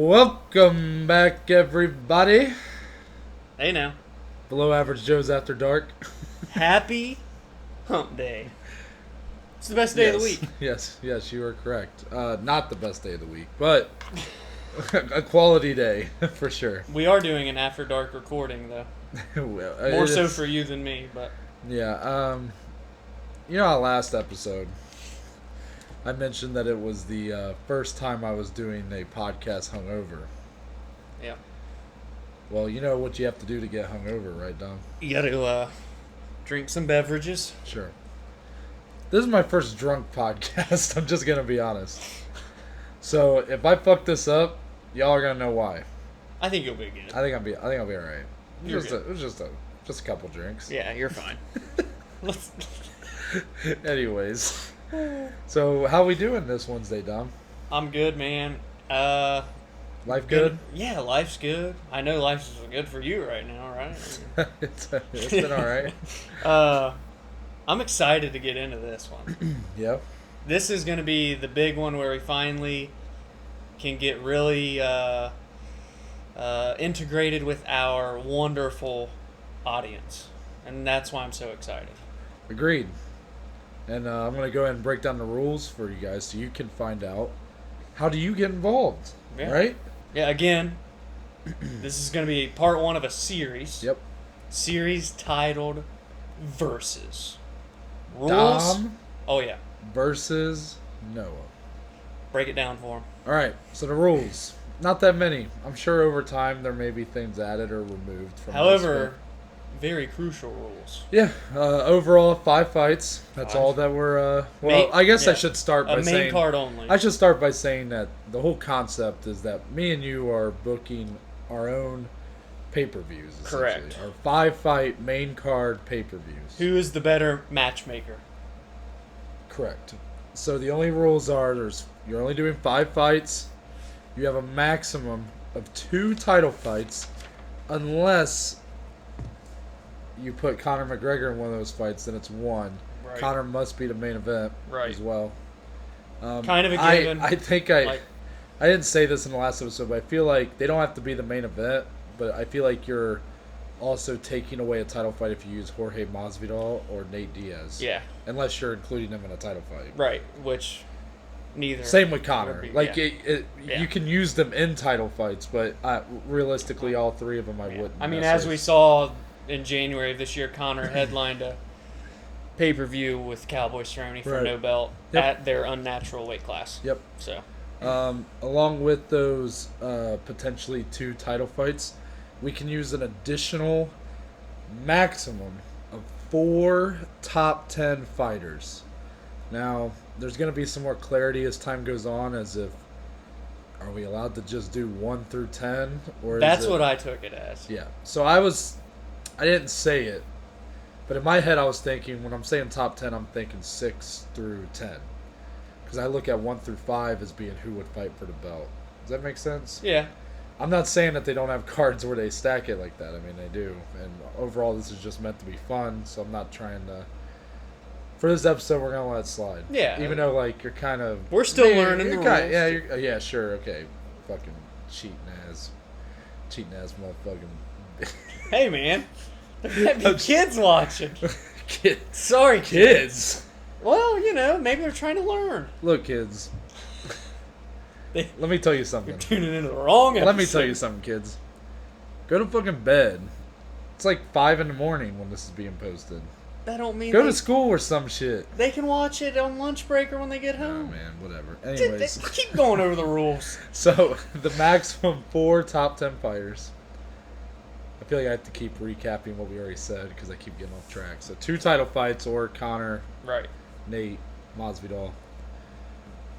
Welcome back, everybody. Hey now. Below Average Joe's After Dark. Happy Hump Day. It's the best day of the week. Yes, you are correct. Not the best day of the week, but a quality day for sure. We are doing an After Dark recording, though. Well, More so for you than me, but... Yeah, our last episode, I mentioned that it was the first time I was doing a podcast hungover. Yeah. Well, you know what you have to do to get hungover, right, Dom? You gotta, drink some beverages. Sure. This is my first drunk podcast, I'm just gonna be honest. So, if I fuck this up, y'all are gonna know why. I think you'll be good. I think I'll be alright. It was just a couple drinks. Yeah, you're fine. Anyways. So, how we doing this Wednesday, Dom? I'm good, man. Life good? Yeah, life's good. I know life's good for you right now, right? It's been alright. I'm excited to get into this one. Yep. This is going to be the big one where we finally can get really integrated with our wonderful audience. And that's why I'm so excited. Agreed. And I'm going to go ahead and break down the rules for you guys so you can find out how do you get involved, right? Yeah, again, this is going to be part one of a series. Yep. Series titled Versus. Rules? Dom Oh, yeah. versus Noah. Break it down for him. All right, so the rules. Not that many. I'm sure over time there may be things added or removed from However, very crucial rules. Yeah, overall 5 fights. That's all that we're. I guess I should start by saying. A main card only. I should start by saying that the whole concept is that me and you are booking our own pay-per-views. Correct. Our 5-fight main card pay-per-views. Who is the better matchmaker? Correct. So the only rules are you're only doing 5 fights. You have a maximum of 2 title fights, unless you put Conor McGregor in one of those fights, then it's 1. Right. Conor must be the main event as well. Kind of a given. I think I didn't say this in the last episode, but I feel like they don't have to be the main event, but I feel like you're also taking away a title fight if you use Jorge Masvidal or Nate Diaz. Yeah. Unless you're including them in a title fight. Right, which neither. Same with Conor. You can use them in title fights, but realistically, all 3 of them I wouldn't. I mean, as we saw in January of this year, Conor headlined a pay-per-view with Cowboy Cerrone for no belt at their unnatural weight class. Yep. So, along with those potentially 2 title fights, we can use an additional maximum of 4 top 10 fighters. Now, there's going to be some more clarity as time goes on, as if, are we allowed to just do 1 through 10? Or that's what I took it as. Yeah. So I didn't say it, but in my head I was thinking, when I'm saying top 10, I'm thinking 6 through 10. Because I look at 1 through 5 as being who would fight for the belt. Does that make sense? Yeah. I'm not saying that they don't have cards where they stack it like that. I mean, they do. And overall, this is just meant to be fun, so I'm not trying to... For this episode, we're going to let it slide. Yeah. Even though, you're kind of... We're still learning the rules. Yeah, sure, okay. Fucking cheating ass motherfucking... Hey, man. There might be kids watching. Kids. Sorry, kids. Well, maybe they're trying to learn. Look, kids. Let me tell you something. You're tuning into the wrong episode. Let me tell you something, kids. Go to fucking bed. It's like 5 in the morning when this is being posted. That don't mean go to school or some shit. They can watch it on lunch break or when they get home. Oh, man, whatever. Anyways. Keep going over the rules. So, the maximum 4 top 10 fighters. I feel like I have to keep recapping what we already said because I keep getting off track. So 2 title fights or Conor, Nate, Masvidal.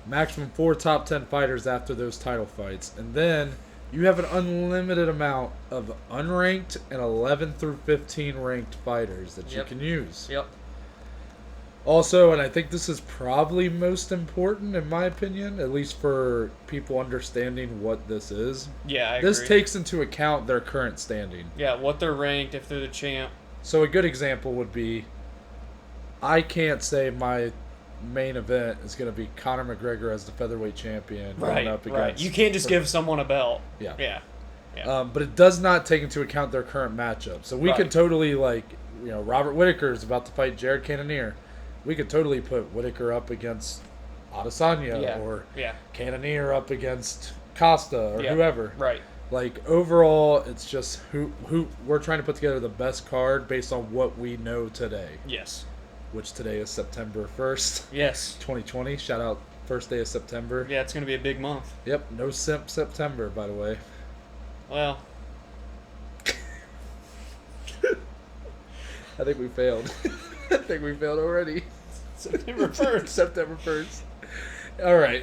Maximum 4 top 10 fighters after those title fights. And then you have an unlimited amount of unranked and 11 through 15 ranked fighters that you can use. Yep. Also, and I think this is probably most important in my opinion, at least for people understanding what this is. Yeah, I agree. This takes into account their current standing. Yeah, what they're ranked, if they're the champ. So a good example would be, I can't say my main event is going to be Conor McGregor as the featherweight champion. Going up against, You can't just give someone a belt. Yeah. But it does not take into account their current matchup. So we could totally, Robert Whittaker is about to fight Jared Cannonier. We could totally put Whittaker up against Adesanya or Cannonier up against Costa or whoever. Right. Like, overall, it's just who we're trying to put together the best card based on what we know today. Yes. Which today is September 1st. Yes. 2020. Shout out first day of September. Yeah, it's going to be a big month. Yep. No simp September, by the way. Well. I think we failed. I think we failed already. September 1st. September 1st. All right.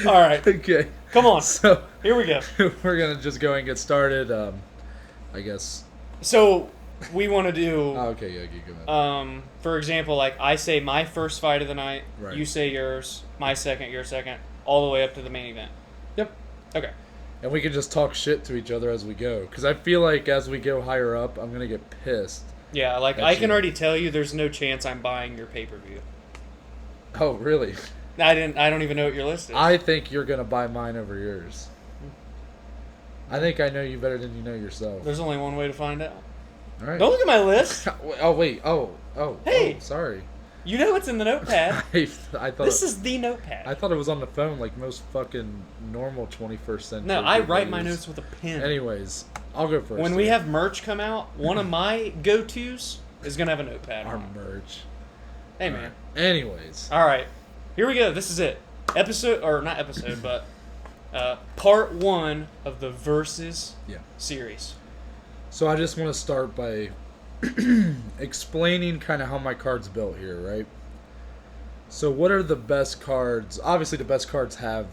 All right. Okay. Come on. So here we go. We're going to just go and get started, I guess. So we want to do... Oh, okay, yeah, go ahead. For example, like I say my first fight of the night, you say yours, my second, your second, all the way up to the main event. Yep. Okay. And we can just talk shit to each other as we go. Because I feel like as we go higher up, I'm going to get pissed. Yeah, like I can already tell you there's no chance I'm buying your pay-per-view. Oh, really? I don't even know what your list is. I think you're going to buy mine over yours. I think I know you better than you know yourself. There's only one way to find out. All right. Don't look at my list. Oh, wait. Oh. Hey. Sorry. You know what's in the notepad. I thought this is the notepad. I thought it was on the phone like most fucking normal 21st century. No, I write my notes with a pen. Anyways, I'll go first. When we have merch come out, one of my go-tos is going to have a notepad. Our merch. Hey, man. Anyways. All right. Here we go. This is it. But part 1 of the Versus series. So I just want to start by explaining kind of how my card's built here, right? So what are the best cards? Obviously, the best cards have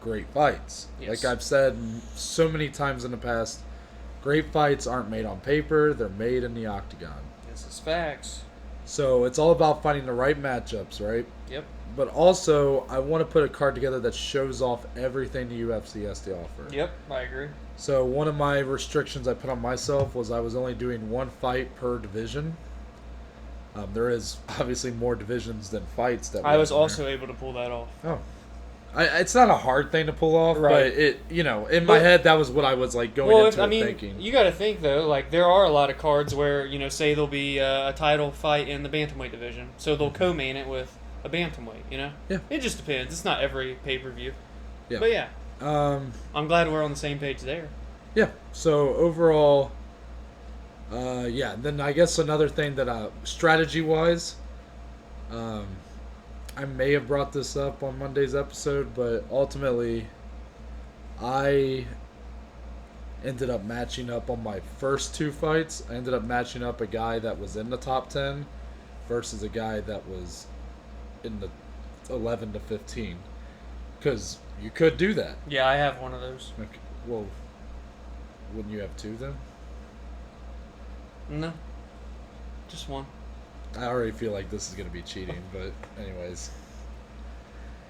great fights. Yes. Like I've said so many times in the past, great fights aren't made on paper. They're made in the octagon. This is facts. So it's all about finding the right matchups, right? Yep. But also, I want to put a card together that shows off everything the UFC has to offer. Yep, I agree. So one of my restrictions I put on myself was I was only doing one fight per division. There is obviously more divisions than fights. I was also able to pull that off. Oh. It's not a hard thing to pull off, but in my head, that was what I was like going into thinking. You got to think though, like there are a lot of cards where say there'll be a title fight in the bantamweight division, so they'll co-main it with a bantamweight. Yeah. It just depends. It's not every pay-per-view. Yeah. But yeah. I'm glad we're on the same page there. Yeah. So overall, Then I guess another thing that strategy-wise, I may have brought this up on Monday's episode, but ultimately, I ended up matching up on my first 2 fights. I ended up matching up a guy that was in the top 10 versus a guy that was in the 11 to 15. Because you could do that. Yeah, I have one of those. Okay. Well, wouldn't you have 2 then? No. Just one. I already feel like this is going to be cheating, but anyways.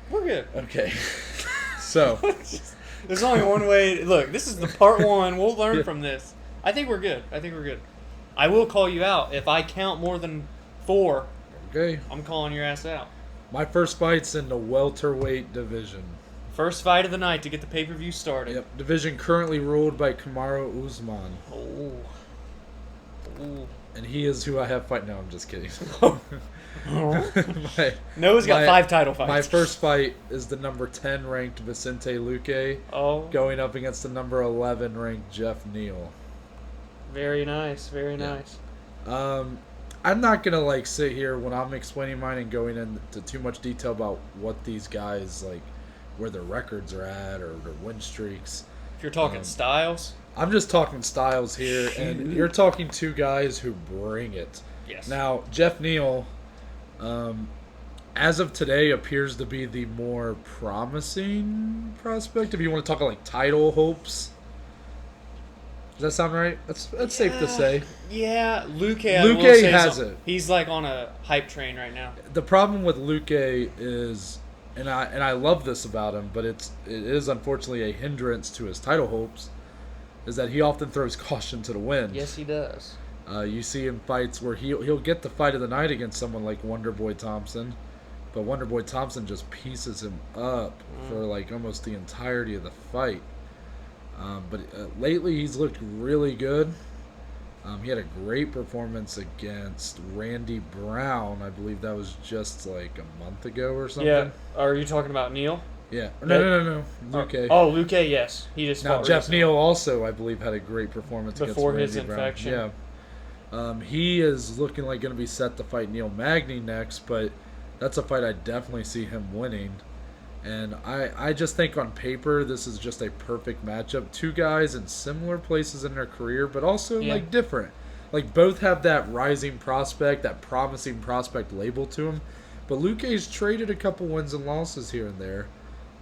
We're good. Okay. So. There's only one way. Look, this is the part 1. We'll learn from this. I think we're good. I will call you out. If I count more than 4, okay, I'm calling your ass out. My first fight's in the welterweight division. First fight of the night to get the pay-per-view started. Yep. Division currently ruled by Kamaru Usman. Oh. Ooh. And he is who I have fight. No, I'm just kidding. Noah's got 5 title fights. My first fight is the number 10 ranked Vicente Luque going up against the number 11 ranked Jeff Neal. Very nice. Very nice. I'm not going to sit here when I'm explaining mine and going into too much detail about what these guys, where their records are at or their win streaks. If you're talking styles. I'm just talking styles here, and you're talking 2 guys who bring it. Yes. Now, Jeff Neal, as of today, appears to be the more promising prospect. If you want to talk title hopes, does that sound right? That's safe to say. Yeah, Luque has it. He's on a hype train right now. The problem with Luque is, and I love this about him, but it is unfortunately a hindrance to his title hopes, is that he often throws caution to the wind. Yes, he does. You see in fights where he'll get the fight of the night against someone like Wonderboy Thompson, but Wonderboy Thompson just pieces him up for like almost the entirety of the fight. But lately he's looked really good. He had a great performance against Randy Brown. I believe that was just like a month ago or something. Yeah. Are you talking about Neil? Yeah. No. Luque. Oh, Luque, yes. He just now fought Jeff recently. Neal also, I believe, had a great performance Before against his Randy Brown. infection. Yeah. He is looking like going to be set to fight Neil Magny next, but that's a fight I definitely see him winning. And I just think on paper this is just a perfect matchup. Two guys in similar places in their career, but also like different. Like both have that rising prospect, that promising prospect label to him. But Luque's traded a couple wins and losses here and there.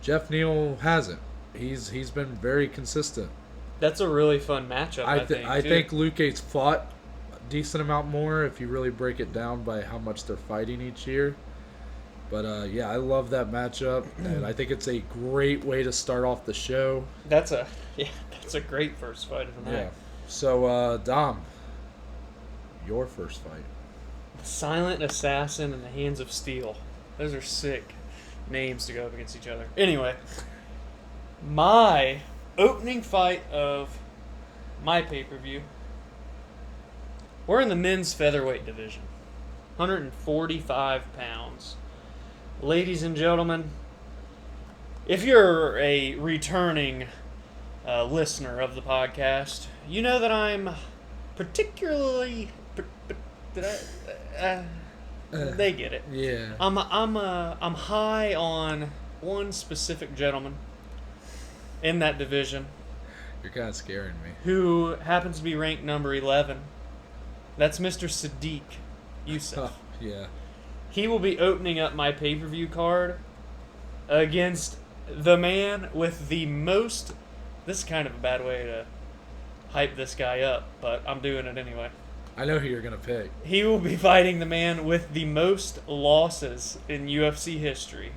Jeff Neal hasn't. He's been very consistent. That's a really fun matchup. I think Luque's fought a decent amount more if you really break it down by how much they're fighting each year. But yeah, I love that matchup, and I think it's a great way to start off the show. That's a great first fight of the night. Yeah. So Dom, your first fight. The Silent Assassin in the Hands of Steel. Those are sick names to go up against each other. Anyway, my opening fight of my pay-per-view. We're in the men's featherweight division, 145 pounds. Ladies and gentlemen, if you're a returning listener of the podcast, you know that I'm particularly. They get it. Yeah. I'm high on one specific gentleman in that division. You're kind of scaring me. Who happens to be ranked number 11. That's Mr. Sadiq Youssef. Yeah. He will be opening up my pay-per-view card against the man with the most... This is kind of a bad way to hype this guy up, but I'm doing it anyway. I know who you're going to pick. He will be fighting the man with the most losses in UFC history.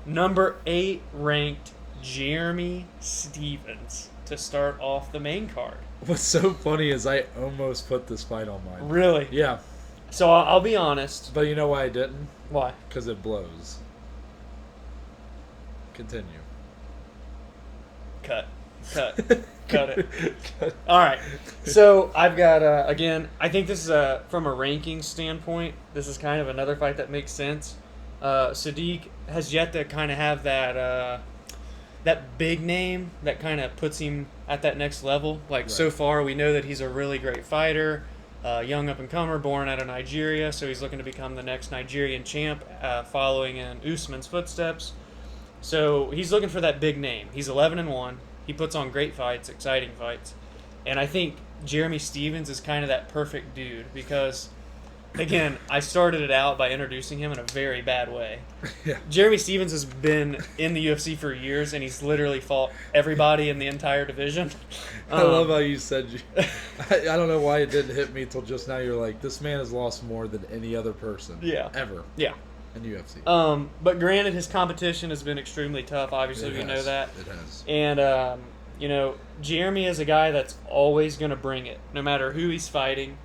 Number 8 ranked Jeremy Stephens to start off the main card. What's so funny is I almost put this fight on mine. Really? Yeah. So I'll be honest. But you know why I didn't? Why? Because it blows. Continue. Cut it. All right. So I've got, again, I think this is, from a ranking standpoint, this is kind of another fight that makes sense. Sadiq has yet to kind of have that big name that kind of puts him at that next level. Like, right. So far, we know that he's a really great fighter. Young up-and-comer, born out of Nigeria, so he's looking to become the next Nigerian champ, following in Usman's footsteps. So he's looking for that big name. He's 11-1. He puts on great fights, exciting fights. And I think Jeremy Stephens is kind of that perfect dude because, again, I started it out by introducing him in a very bad way. Yeah. Jeremy Stephens has been in the UFC for years, and he's literally fought everybody in the entire division. I love how you said I don't know why it didn't hit me until just now. You're like, this man has lost more than any other person ever. Yeah. In UFC. But granted, his competition has been extremely tough. Obviously, we know that. It has. And, Jeremy is a guy that's always going to bring it, no matter who he's fighting,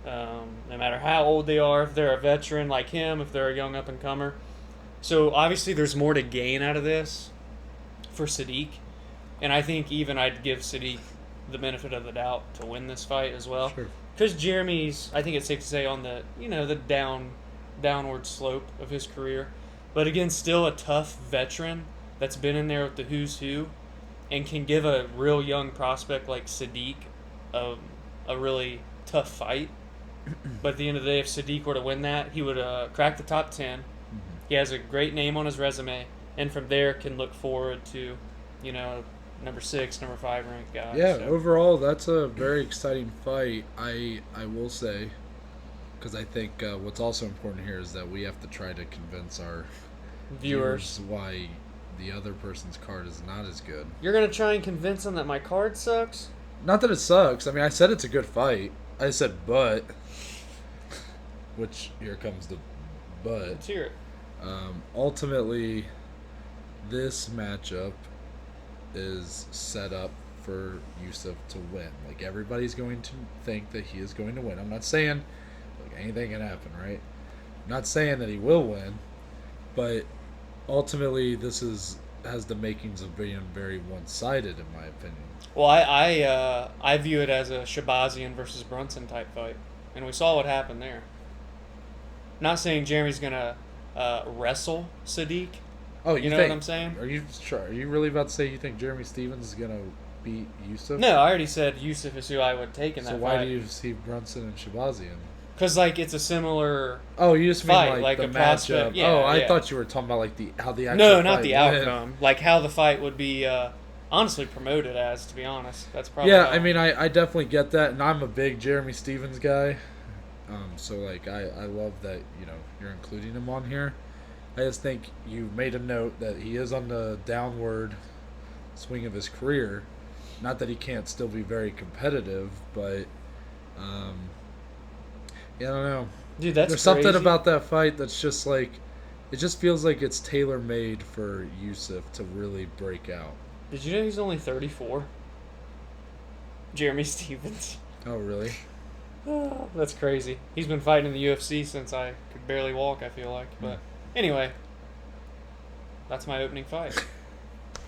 no matter how old they are, if they're a veteran like him, if they're a young up-and-comer. So, obviously, there's more to gain out of this for Sadiq. And I think even I'd give Sadiq the benefit of the doubt to win this fight as well. Sure. Because Jeremy's, I think it's safe to say, on the, the downward slope of his career. But again, still a tough veteran that's been in there with the who's who and can give a real young prospect like Sadiq a really tough fight. But at the end of the day, if Sadiq were to win that, he would crack the top 10. Mm-hmm. He has a great name on his resume, and from there can look forward to, number 6, number 5 ranked guy. Yeah, so. Overall, that's a very exciting fight. I will say, because I think what's also important here is that we have to try to convince our viewers why the other person's card is not as good. You're going to try and convince them that my card sucks? Not that it sucks. I mean, I said it's a good fight. I said but, which here comes the but. Let's hear it. Ultimately, this matchup is set up for Yusuf to win. Like, everybody's going to think that he is going to win. I'm not saying anything can happen, right? I'm not saying that he will win, but ultimately this has the makings of being very one-sided, in my opinion. Well, I view it as a Shabazian versus Brunson type fight, and we saw what happened there. Not saying Jeremy's gonna wrestle Sadiq. Oh, you know what I'm saying? Are you sure? Are you really about to say you think Jeremy Stevens is gonna beat Yusuf? No, I already said Yusuf is who I would take in that fight. So why do you see Brunson and Shabazian? Because it's a similar. Oh, you just fight, mean like the a matchup. prospect. Yeah, I thought you were talking about like how the actual no, not fight the went. outcome. Like how the fight would be honestly promoted as. To be honest, that's probably. Yeah, I mean, I definitely get that, and I'm a big Jeremy Stevens guy. So like I love that you're including him on here. I just think you made a note that he is on the downward swing of his career. Not that he can't still be very competitive, but yeah, I don't know. Dude, there's crazy. Something about that fight that's just like, it just feels like it's tailor made for Yusuf to really break out. Did you know he's only 34? Jeremy Stevens. Oh, really? Oh, that's crazy. He's been fighting in the UFC since I could barely walk, I feel like. But anyway, that's my opening fight.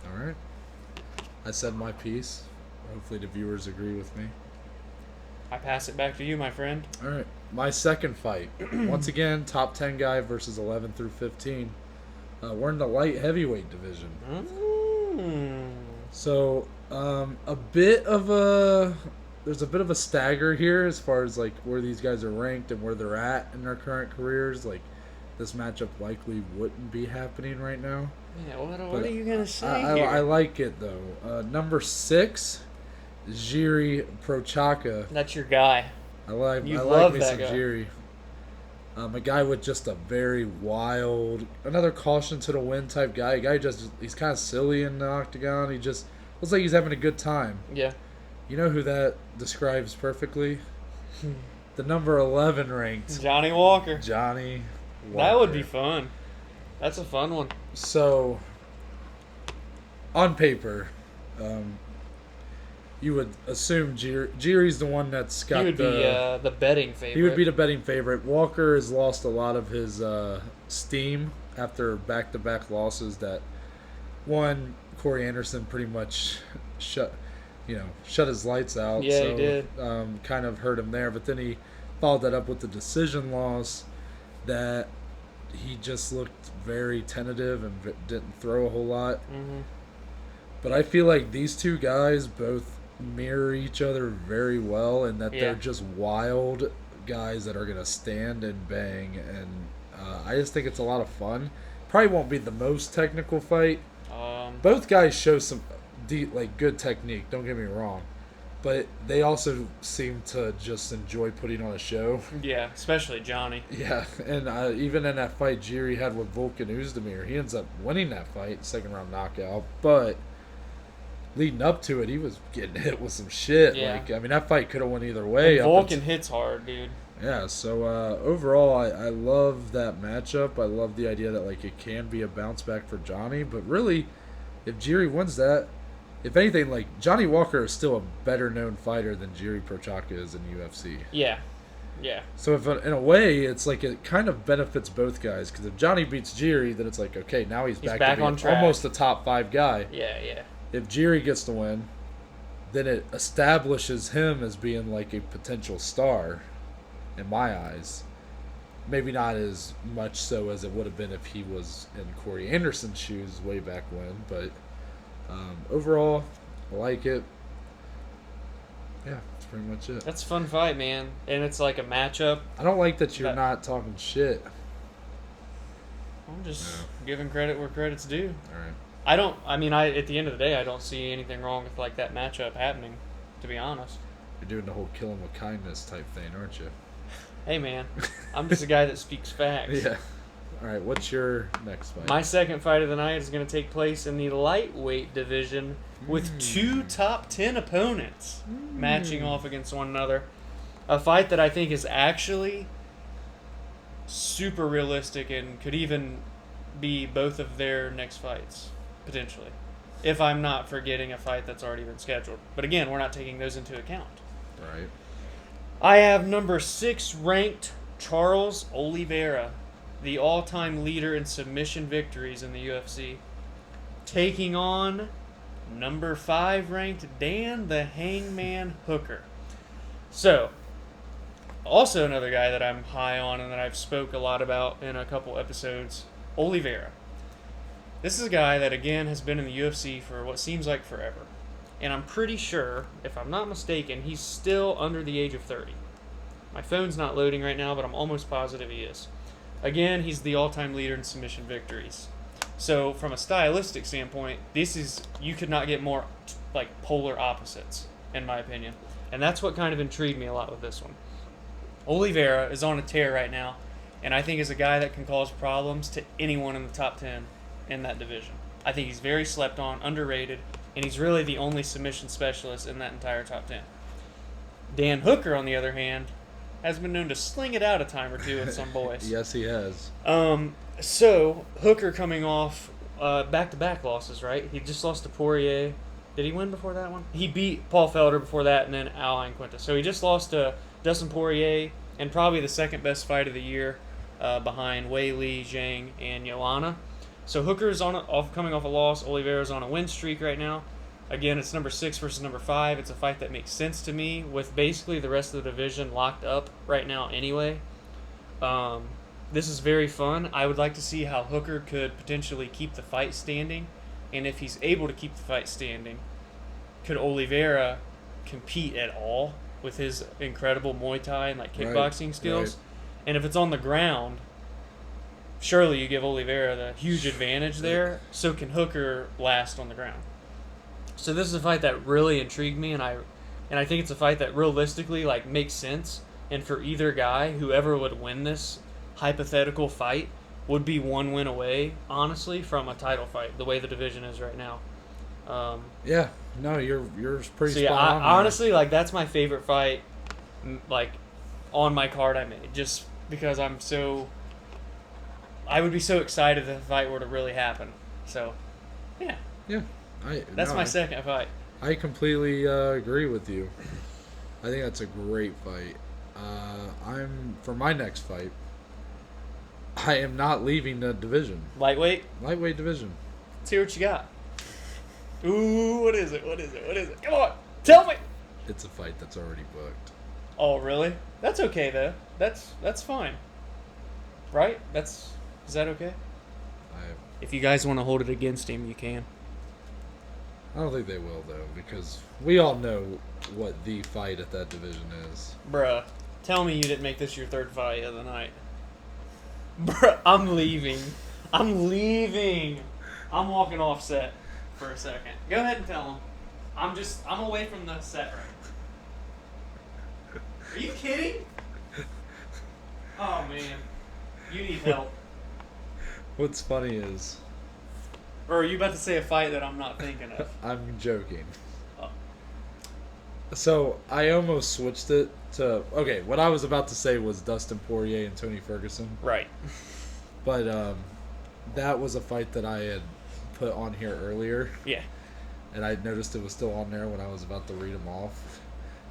All right. I said my piece. Hopefully the viewers agree with me. I pass it back to you, my friend. All right. My second fight. Once again, top 10 guy versus 11 through 15. We're in the light heavyweight division. So, there's a bit of a stagger here as far as like where these guys are ranked and where they're at in their current careers. Like, this matchup likely wouldn't be happening right now. Yeah, what are you gonna say here? I like it though. Number 6, Jiri Prochazka. That's your guy. I like me some Jiri. A guy with just a very wild, another caution to the wind type guy. A guy he's kind of silly in the octagon. He just looks like he's having a good time. Yeah. You know who that describes perfectly? The number 11 ranked Johnny Walker. Johnny Walker. That would be fun. That's a fun one. So, on paper, you would assume Jiri's the one that's got he would be the betting favorite. He would be the betting favorite. Walker has lost a lot of his steam after back-to-back losses that one, Corey Anderson pretty much shut his lights out. Yeah, so, he did. Kind of hurt him there. But then he followed that up with the decision loss that he just looked very tentative and didn't throw a whole lot. Mm-hmm. But I feel like these two guys both mirror each other very well, and that they're just wild guys that are going to stand and bang. And I just think it's a lot of fun. Probably won't be the most technical fight. Both guys show some good technique, don't get me wrong. But they also seem to just enjoy putting on a show. Yeah, especially Johnny. Yeah, and even in that fight Jiri had with Volkan Oezdemir, he ends up winning that fight, second round knockout. But leading up to it, he was getting hit with some shit. Yeah. Like, I mean, that fight could have went either way. Volkan hits hard, dude. Yeah, so overall, I love that matchup. I love the idea that like it can be a bounce back for Johnny. But really, if Jiri wins that, if anything, like Johnny Walker is still a better known fighter than Jiri Prochazka is in UFC. Yeah, yeah. So if in a way, it's like it kind of benefits both guys, because if Johnny beats Jiri, then it's like, okay, now he's back to being on track. Almost a top 5 guy. Yeah, yeah. If Jiri gets the win, then it establishes him as being like a potential star, in my eyes. Maybe not as much so as it would have been if he was in Corey Anderson's shoes way back when, but overall, I like it. Yeah, that's pretty much it. That's a fun fight, man. And it's like a matchup. I don't like that you're not talking shit. I'm just giving credit where credit's due. All right. At the end of the day, I don't see anything wrong with like that matchup happening, to be honest. You're doing the whole kill him with kindness type thing, aren't you? Hey, man. I'm just a guy that speaks facts. Yeah. All right, what's your next fight? My second fight of the night is going to take place in the lightweight division with 2 top 10 opponents matching off against one another. A fight that I think is actually super realistic and could even be both of their next fights, potentially. if I'm not forgetting a fight that's already been scheduled. But again, we're not taking those into account. Right. I have number 6 ranked Charles Oliveira, the all-time leader in submission victories in the UFC, taking on number 5 ranked Dan the Hangman Hooker. So, also another guy that I'm high on and that I've spoke a lot about in a couple episodes, Oliveira. This is a guy that, again, has been in the UFC for what seems like forever. And I'm pretty sure, if I'm not mistaken, he's still under the age of 30. My phone's not loading right now, but I'm almost positive he is. Again, he's the all-time leader in submission victories. So, from a stylistic standpoint, you could not get more, like, polar opposites, in my opinion. And that's what kind of intrigued me a lot with this one. Oliveira is on a tear right now, and I think is a guy that can cause problems to anyone in the top 10 in that division. I think he's very slept on, underrated, and he's really the only submission specialist in that entire top 10. Dan Hooker, on the other hand, has been known to sling it out a time or two with some boys. Yes, he has. So, Hooker coming off back-to-back losses, right? He just lost to Poirier. Did he win before that one? He beat Paul Felder before that, and then Al Quinta. So he just lost to Dustin Poirier, and probably the second best fight of the year behind Wei Li, Zhang, and Joanna. So Hooker's coming off a loss. Oliveira's on a win streak right now. Again, it's number 6 versus number 5. It's a fight that makes sense to me with basically the rest of the division locked up right now anyway. This is very fun. I would like to see how Hooker could potentially keep the fight standing. And if he's able to keep the fight standing, could Oliveira compete at all with his incredible Muay Thai and like kickboxing skills? Right. And if it's on the ground, surely you give Oliveira the huge advantage there. So can Hooker last on the ground? So this is a fight that really intrigued me, and I think it's a fight that realistically like makes sense. And for either guy, whoever would win this hypothetical fight would be one win away, honestly, from a title fight. The way the division is right now. Yeah, no, you're pretty. So yeah, honestly, like that's my favorite fight, like on my card I made, just because I would be so excited if the fight were to really happen. So, yeah. Yeah. That's my second fight. I completely agree with you. I think that's a great fight. For my next fight, I am not leaving the division. Lightweight division. Let's hear what you got. Ooh, what is it? Come on, tell me. It's a fight that's already booked. Oh, really? That's okay, though. That's fine. Right? Is that okay? If you guys want to hold it against him, you can. I don't think they will, though, because we all know what the fight at that division is. Bruh, tell me you didn't make this your third fight of the night. Bruh, I'm leaving. I'm walking off set for a second. Go ahead and tell him. I'm away from the set right now. Are you kidding? Oh, man. You need help. What's funny is... Or are you about to say a fight that I'm not thinking of? I'm joking. Oh. So, I almost switched it to... Okay, what I was about to say was Dustin Poirier and Tony Ferguson. Right. But that was a fight that I had put on here earlier. Yeah. And I noticed it was still on there when I was about to read them off.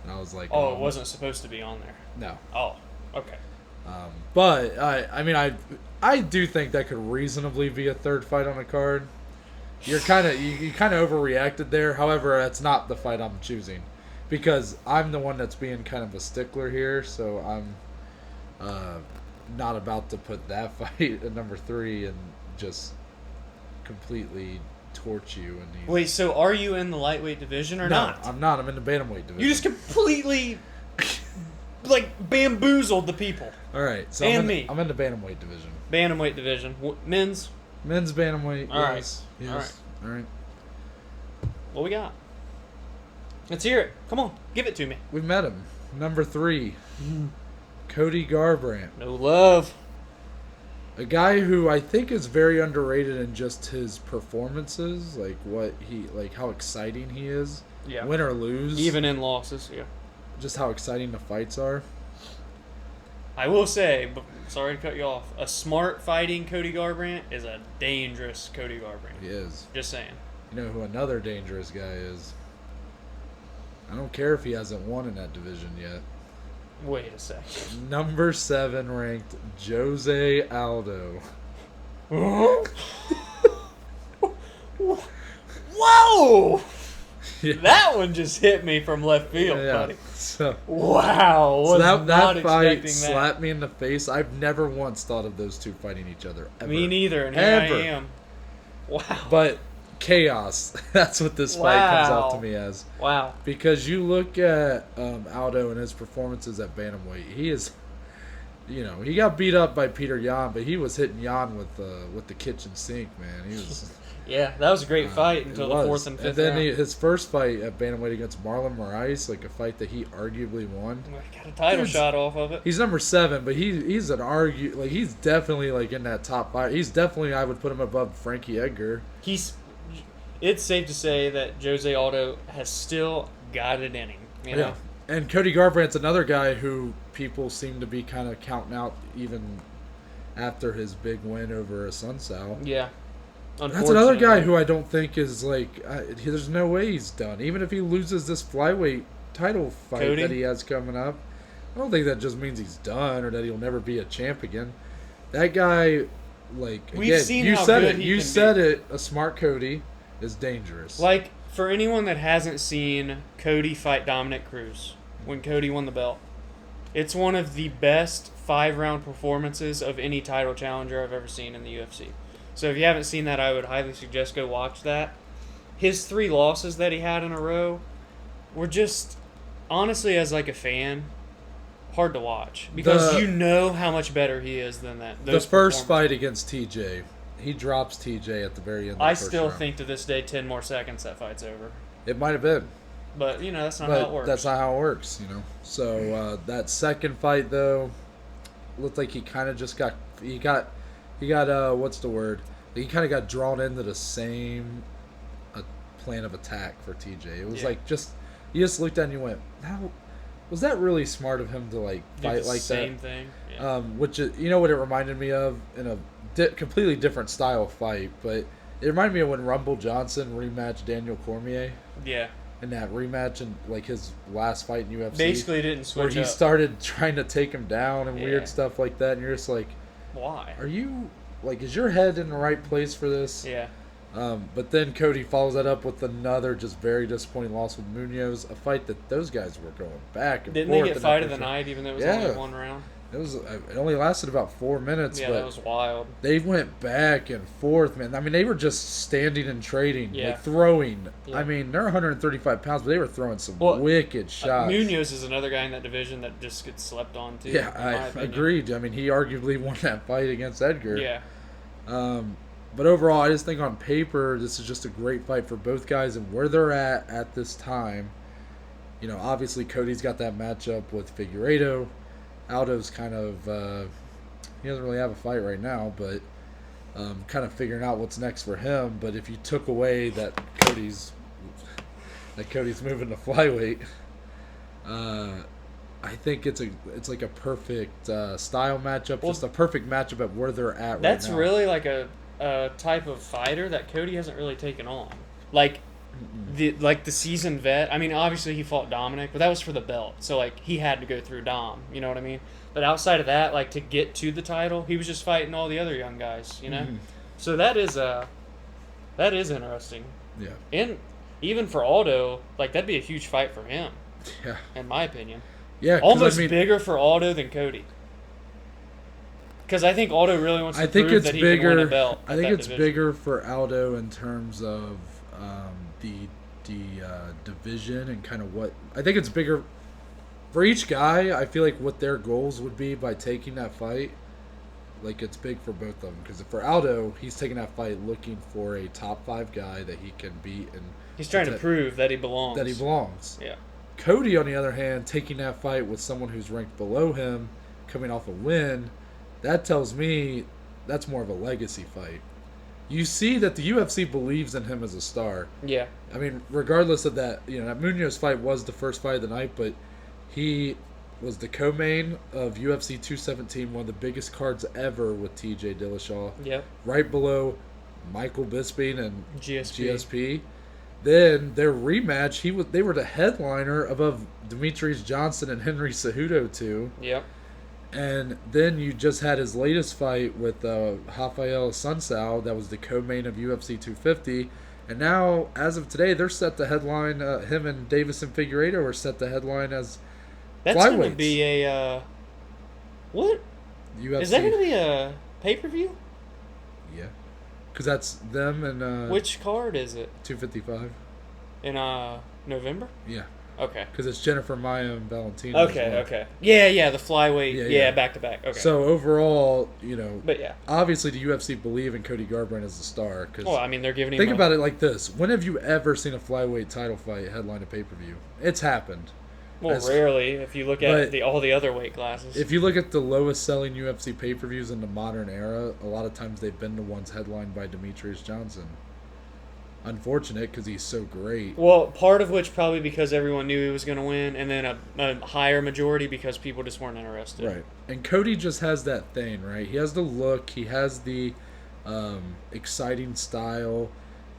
And I was like... Oh, it wasn't supposed to be on there? No. Oh, okay. But, I do think that could reasonably be a third fight on the card. You kind of overreacted there. However, that's not the fight I'm choosing, because I'm the one that's being kind of a stickler here. So I'm not about to put that fight at number 3 and just completely torch you. Wait, so are you in the lightweight division or not? No, I'm not. I'm in the bantamweight division. You just completely bamboozled the people. All right, so and I'm in the bantamweight division. Bantamweight division, men's bantamweight. All right. Yes. All right. What we got? Let's hear it. Come on, give it to me. We met him. Number 3, Cody Garbrandt. No love. A guy who I think is very underrated in just his performances, how exciting he is. Yeah. Win or lose. Even in losses, yeah. Just how exciting the fights are. I will say, but sorry to cut you off, a smart fighting Cody Garbrandt is a dangerous Cody Garbrandt. He is. Just saying. You know who another dangerous guy is? I don't care if he hasn't won in that division yet. Wait a second. Number 7 ranked Jose Aldo. Whoa! Yeah. That one just hit me from left field, buddy. So, wow. So that fight slapped me in the face. I've never once thought of those two fighting each other. Ever. Me neither, and here I am. Wow. But chaos. That's what this fight comes off to me as. Wow. Because you look at Aldo and his performances at bantamweight. He is, he got beat up by Peter Yan, but he was hitting Yan with the kitchen sink, man. He was. Yeah, that was a great fight until the 4th and 5th And then round. his first fight at bantamweight against Marlon Moraes, like a fight that he arguably won. Got a title shot off of it. He's number 7, but he's he's definitely like in that top 5. He's definitely, I would put him above Frankie Edgar. It's safe to say that Jose Aldo has still got it in him. You know? Yeah. And Cody Garbrandt's another guy who people seem to be kind of counting out even after his big win over Asuncao. Yeah. That's another guy who I don't think is there's no way he's done. Even if he loses this flyweight title fight that he has coming up, I don't think that just means he's done or that he'll never be a champ again. That guy, We've seen how good he You can said be. it. A smart Cody is dangerous. For anyone that hasn't seen Cody fight Dominic Cruz when Cody won the belt, it's one of the best 5-round performances of any title challenger I've ever seen in the UFC. So if you haven't seen that, I would highly suggest go watch that. His 3 losses that he had in a row were just, honestly, as a fan, hard to watch. Because you know how much better he is than that. The first fight against TJ, he drops TJ at the very end of the first I still round. think to this day, 10 more seconds, that fight's over. It might have been. But, that's not how it works. That's not how it works, So that second fight, though, looked like he kind of just got what's the word? He kind of got drawn into the same plan of attack for TJ. It was you just looked at it and you went, "How was that really smart of him to fight like that?" Same thing. Yeah. Which is, what it reminded me of in a completely different style of fight, but it reminded me of when Rumble Johnson rematched Daniel Cormier. Yeah. In that rematch and his last fight in UFC. Basically didn't switch where he started trying to take him down and weird stuff like that, and you're just like, why? Are you is your head in the right place for this? Yeah. But then Cody follows that up with another just very disappointing loss with Munoz, a fight that those guys were going back and forth. Didn't they get fight of the night even though it was only 1 round? It only lasted about 4 minutes. Yeah, but that was wild. They went back and forth, man. I mean, they were just standing and trading, throwing. Yeah. I mean, they're 135 pounds, but they were throwing some wicked shots. Munoz is another guy in that division that just gets slept on, too. Yeah, I agreed. I mean, he arguably won that fight against Edgar. Yeah. But overall, I just think on paper, this is just a great fight for both guys and where they're at this time. Obviously, Cody's got that matchup with Figueiredo. Aldo's kind of he doesn't really have a fight right now, but kind of figuring out what's next for him. But if you took away that Cody's moving to flyweight, I think it's like a perfect style matchup, just a perfect matchup at where they're at right now. That's really like a type of fighter that Cody hasn't really taken on. The seasoned vet. I mean, obviously he fought Dominic, but that was for the belt. So he had to go through Dom. You know what I mean? But outside of that, to get to the title, he was just fighting all the other young guys. You know. Mm-hmm. So that is interesting. Yeah. And even for Aldo, that'd be a huge fight for him. Yeah. In my opinion. Yeah. Almost bigger for Aldo than Cody. Because I think Aldo really wants to prove that he can win a belt. I think it's bigger for Aldo in terms of the division and kind of what I think it's bigger for each guy. I feel like what their goals would be by taking that fight, it's big for both of them. Because for Aldo, he's taking that fight looking for a top 5 guy that he can beat, and he's trying to prove that he belongs. Yeah. Cody, on the other hand, taking that fight with someone who's ranked below him, coming off a win, that tells me that's more of a legacy fight. You see that the UFC believes in him as a star. Yeah. I mean, regardless of that, that Munoz fight was the first fight of the night, but he was the co-main of UFC 217, one of the biggest cards ever with TJ Dillashaw. Yep. Right below Michael Bisping and GSP. Then their rematch, they were the headliner above Demetrius Johnson and Henry Cejudo too. Yep. And then you just had his latest fight with Rafael Sunsao. That was the co-main of UFC 250. And now, as of today, they're set to headline. Him and Davison Figueiredo are set to headline as That's flyweights. going to be a what? UFC. Is that going to be a pay-per-view? Yeah, because that's them and Which card is it? 255 in November. Yeah. Okay. Because it's Jennifer Maia and Valentino. Okay. Yeah, the flyweight. Yeah, back to back. Okay. So overall, But yeah. obviously the UFC believe in Cody Garbrandt as the star. Cause well, I mean, they're giving him. Think about it like this: when have you ever seen a flyweight title fight headline a pay-per-view? It's happened. Well, rarely if you look at all the other weight classes. If you look at the lowest selling UFC pay-per-views in the modern era, a lot of times they've been the ones headlined by Demetrius Johnson. Unfortunate because he's so great. Well, part of which probably because everyone knew he was going to win, and then a higher majority because people just weren't interested. Right. And Cody just has that thing, right? He has the look, he has the exciting style,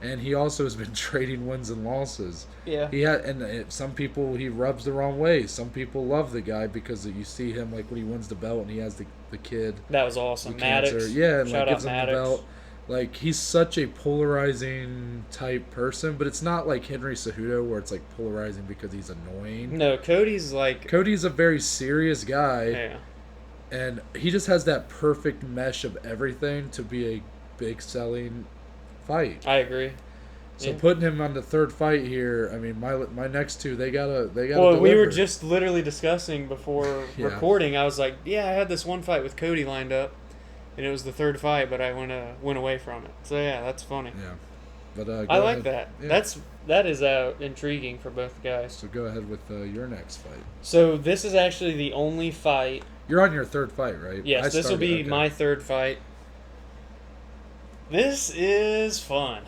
and he also has been trading wins and losses. Yeah. Some people he rubs the wrong way. Some people love the guy because you see him like when he wins the belt and he has the kid. That was awesome. Maddox. Maddox. Yeah, and Shout gives out him Maddox. the belt. Like, he's such a polarizing type person, but it's not like Henry Cejudo where it's like polarizing because he's annoying. No, Cody's a very serious guy. Yeah. And he just has that perfect mesh of everything to be a big selling fight. I agree. So putting him on the third fight here, I mean, my next two, they gotta. Well, deliver. we were just literally discussing before recording. I was like, yeah, I had this one fight with Cody lined up. And it was the third fight, but I went away from it. So yeah, that's funny. Yeah, but I like that. Yeah. That is intriguing for both guys. So go ahead with your next fight. So this is actually the only fight. You're on your third fight, right? Yes, this will be my third fight. This is fun.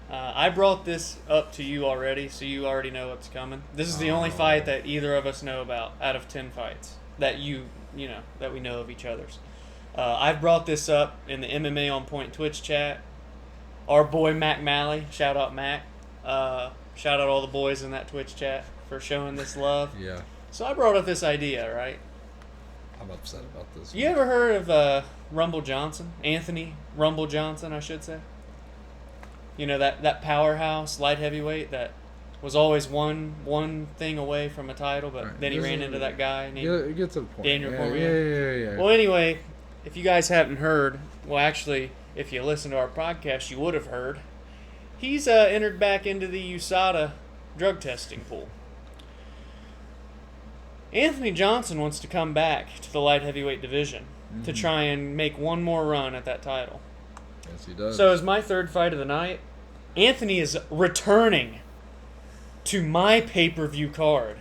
I brought this up to you already, so you already know what's coming. This is the only fight that either of us know about out of 10 fights that that we know of each other's. I've brought this up in the MMA on Point Twitch chat. Our boy Mac Malley, shout out Mac. Shout out all the boys in that Twitch chat for showing this love. Yeah. So I brought up this idea, right? I'm upset about this. You ever heard of Rumble Johnson? Anthony Rumble Johnson, I should say. You know, that powerhouse light heavyweight that was always one thing away from a title, but then he ran into that guy named get to the point. Daniel Cormier. Yeah. Well, anyway, if you guys haven't heard, well, actually, if you listen to our podcast, you would have heard. He's entered back into the USADA drug testing pool. Anthony Johnson wants to come back to the light heavyweight division to try and make one more run at that title. Yes, he does. So as my third fight of the night, Anthony is returning to my pay-per-view card.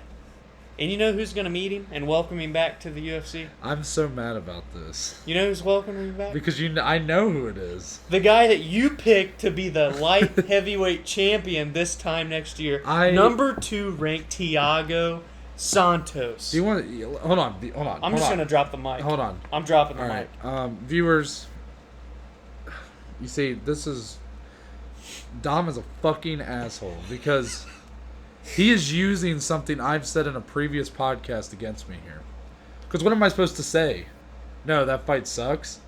And you know who's going to meet him and welcome him back to the UFC? I'm so mad about this. You know who's welcoming him back? Because I know who it is. The guy that you picked to be the light heavyweight champion this time next year. Number 2 ranked Thiago Santos. Do you want to... Hold on. I'm just going to drop the mic. Hold on. I'm dropping the All mic. right. Viewers, you see, this is... Dom is a fucking asshole because... He is using something I've said in a previous podcast against me here. Because what am I supposed to say? No, that fight sucks.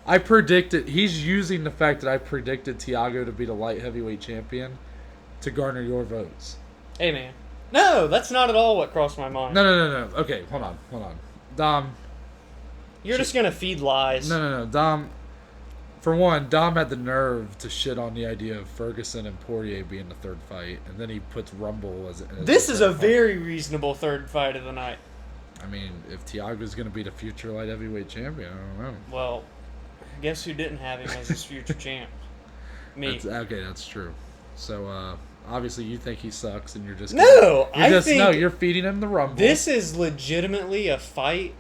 He's using the fact that I predicted Thiago to be the light heavyweight champion to garner your votes. Hey, man. No, that's not at all what crossed my mind. No. Okay, hold on. Dom. You're just going to feed lies. No. Dom. For one, Dom had the nerve to shit on the idea of Ferguson and Poirier being the third fight, and then he puts Rumble as this is a very reasonable third fight of the night. I mean, if Thiago's going to be the future light heavyweight champion, I don't know. Well, guess who didn't have him as his future champ? Me. That's true. So, obviously you think he sucks, and you're just... you're feeding him the Rumble. This is legitimately a fight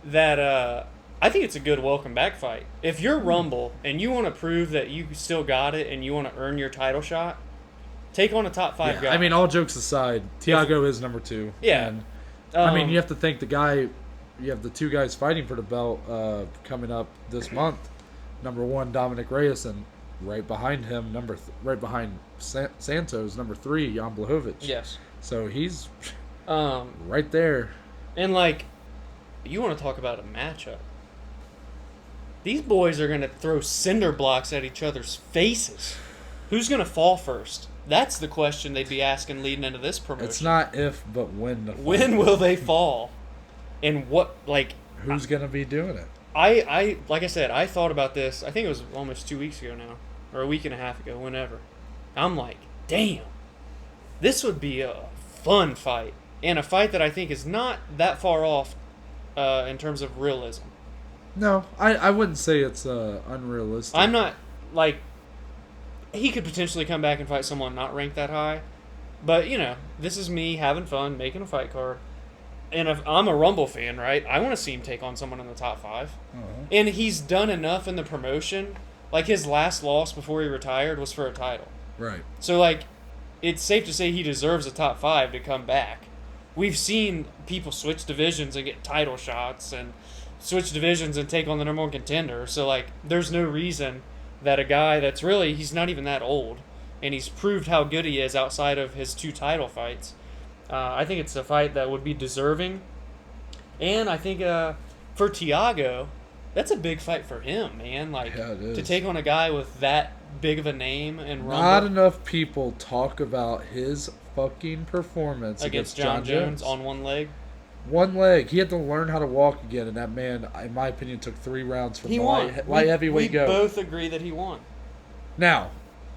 that... I think it's a good welcome back fight. If you're Rumble and you want to prove that you still got it and you want to earn your title shot, take on a top 5 guy. I mean, all jokes aside, Thiago is number 2. Yeah. And, I mean, you have to think you have the 2 guys fighting for the belt coming up this month. Number 1, Dominic Reyes, and right behind him, right behind Santos, number 3, Jan Blachowicz. Yes. So he's right there. And like, you want to talk about a matchup? These boys are gonna throw cinder blocks at each other's faces. Who's gonna fall first? That's the question they'd be asking leading into this promotion. It's not if, but when. When will they fall? And what, like... Who's going to be doing it? Like I said, I thought about this, I think it was almost 2 weeks ago now. Or a week and a half ago, whenever. I'm like, damn. This would be a fun fight. And a fight that I think is not that far off in terms of realism. No, I wouldn't say it's unrealistic. I'm not, like... He could potentially come back and fight someone not ranked that high. But, you know, this is me having fun, making a fight card. And if I'm a Rumble fan, right, I want to see him take on someone in the top 5. Uh-huh. And he's done enough in the promotion. Like, his last loss before he retired was for a title. Right. So, like, it's safe to say he deserves a top 5 to come back. We've seen people switch divisions and get title shots and switch divisions and take on the number 1 contender. So, like, there's no reason that a guy that's really, he's not even that old, and he's proved how good he is outside of his 2 title fights. I think it's a fight that would be deserving. And I think for Thiago, that's a big fight for him, man. Like, yeah, it is. To take on a guy with that big of a name and Rumble. Not enough people talk about his fucking performance against John Jones on one leg. One leg. He had to learn how to walk again, and that man, in my opinion, took 3 rounds from light heavyweight go. We both agree that he won. Now,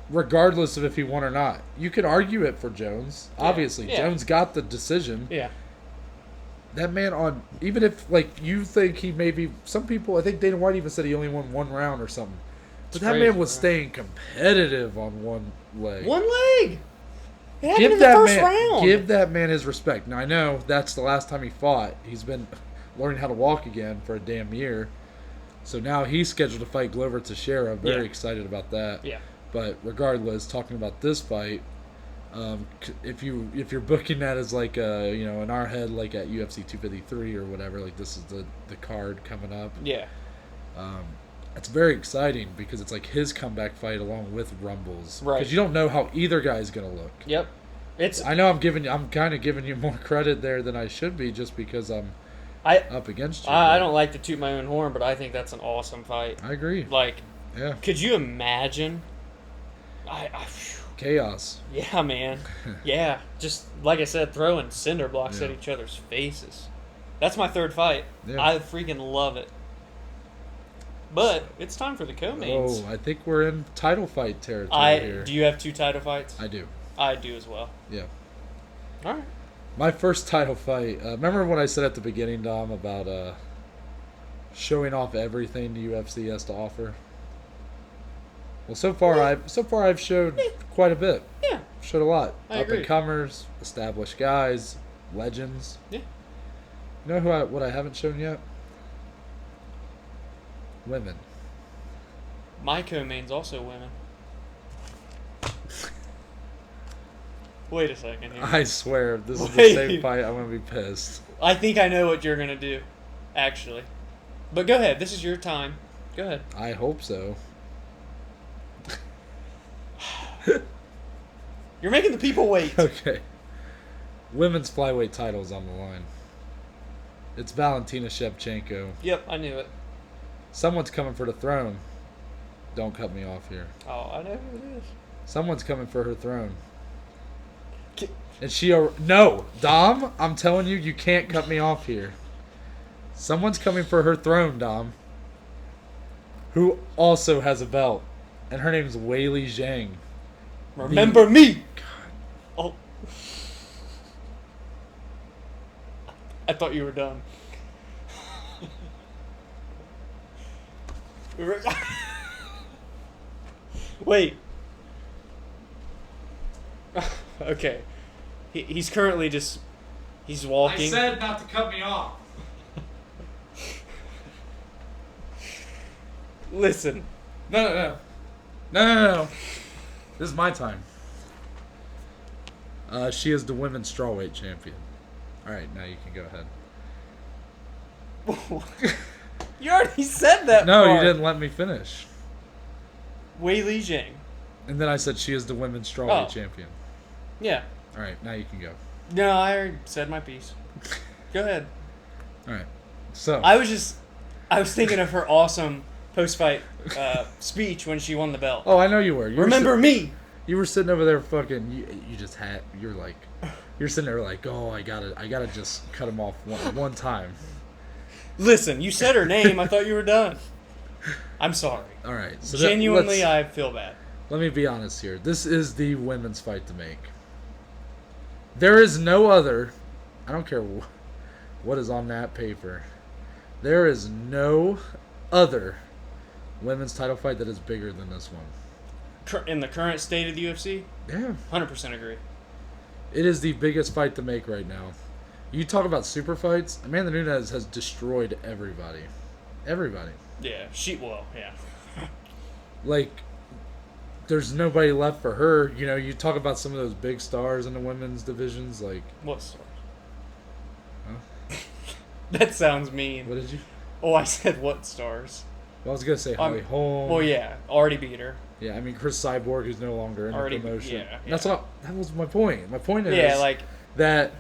regardless of if he won or not, you could argue it for Jones. Yeah, obviously, yeah. Jones got the decision. Yeah. That man even if, like, you think he maybe, some people, I think Dana White even said he only won 1 round or something. But that man was staying competitive on one leg. One leg! It happened in the first round. Give that man his respect. Now, I know that's the last time he fought. He's been learning how to walk again for a damn year. So now he's scheduled to fight Glover Teixeira. Very excited about that. Yeah. But regardless, talking about this fight, if you're booking that as like in our head, like at UFC 253 or whatever, like this is the card coming up. Yeah. It's very exciting because it's like his comeback fight along with Rumble's. Right. Because you don't know how either guy's gonna look. Yep. I know I'm kind of giving you more credit there than I should be just because I'm up against you. I don't like to toot my own horn, but I think that's an awesome fight. I agree. Like, yeah. Could you imagine? Chaos. Yeah, man. Yeah. Just, like I said, throwing cinder blocks at each other's faces. That's my 3rd fight. Yeah. I freaking love it. But it's time for the co-mains. Oh, I think we're in title fight territory here. Do you have 2 title fights? I do. I do as well. Yeah. All right. My first title fight. Remember what I said at the beginning, Dom, about showing off everything the UFC has to offer? Well, so far I've showed quite a bit. Yeah. Showed a lot. I agree. Up-and-comers, established guys, legends. Yeah. You know what I haven't shown yet? Women. My co-main's also women. Wait a second here. I swear, if this is the same fight, I'm going to be pissed. I think I know what you're going to do, actually. But go ahead. This is your time. Go ahead. I hope so. You're making the people wait. Okay. Women's flyweight title's on the line. It's Valentina Shevchenko. Yep, I knew it. Someone's coming for the throne. Don't cut me off here. Oh, I know who it is. Someone's coming for her throne. And no, Dom, I'm telling you, you can't cut me off here. Someone's coming for her throne, Dom. Who also has a belt. And her name's Weili Zhang. Remember me! God. Oh. I thought you were done. Wait. Okay. He's currently he's walking. I said not to cut me off. Listen. No. This is my time. She is the women's strawweight champion. All right, now you can go ahead. You already said that. No, part. You didn't let me finish. Weili Zhang. And then I said she is the women's strawweight champion. Yeah. All right, now you can go. No, I already said my piece. Go ahead. All right. So I was thinking of her awesome post-fight speech when she won the belt. Oh, I know you were. Remember me. You were sitting over there fucking. You're sitting there like, oh, I gotta just cut him off one time. Listen, you said her name. I thought you were done. I'm sorry. All right. So genuinely, I feel bad. Let me be honest here. This is the women's fight to make. There is no other. I don't care what is on that paper. There is no other women's title fight that is bigger than this one. In the current state of the UFC? Yeah. 100% agree. It is the biggest fight to make right now. You talk about super fights. Amanda Nunes has destroyed everybody. Everybody. Yeah. Yeah. Like, there's nobody left for her. You know, you talk about some of those big stars in the women's divisions, like... What stars? Huh? That sounds mean. What did you... Oh, I said what stars? Well, I was going to say Holly Holm. Well, yeah. Already beat her. Yeah, I mean, Chris Cyborg, who's no longer in the promotion. Yeah. That was my point. My point is like that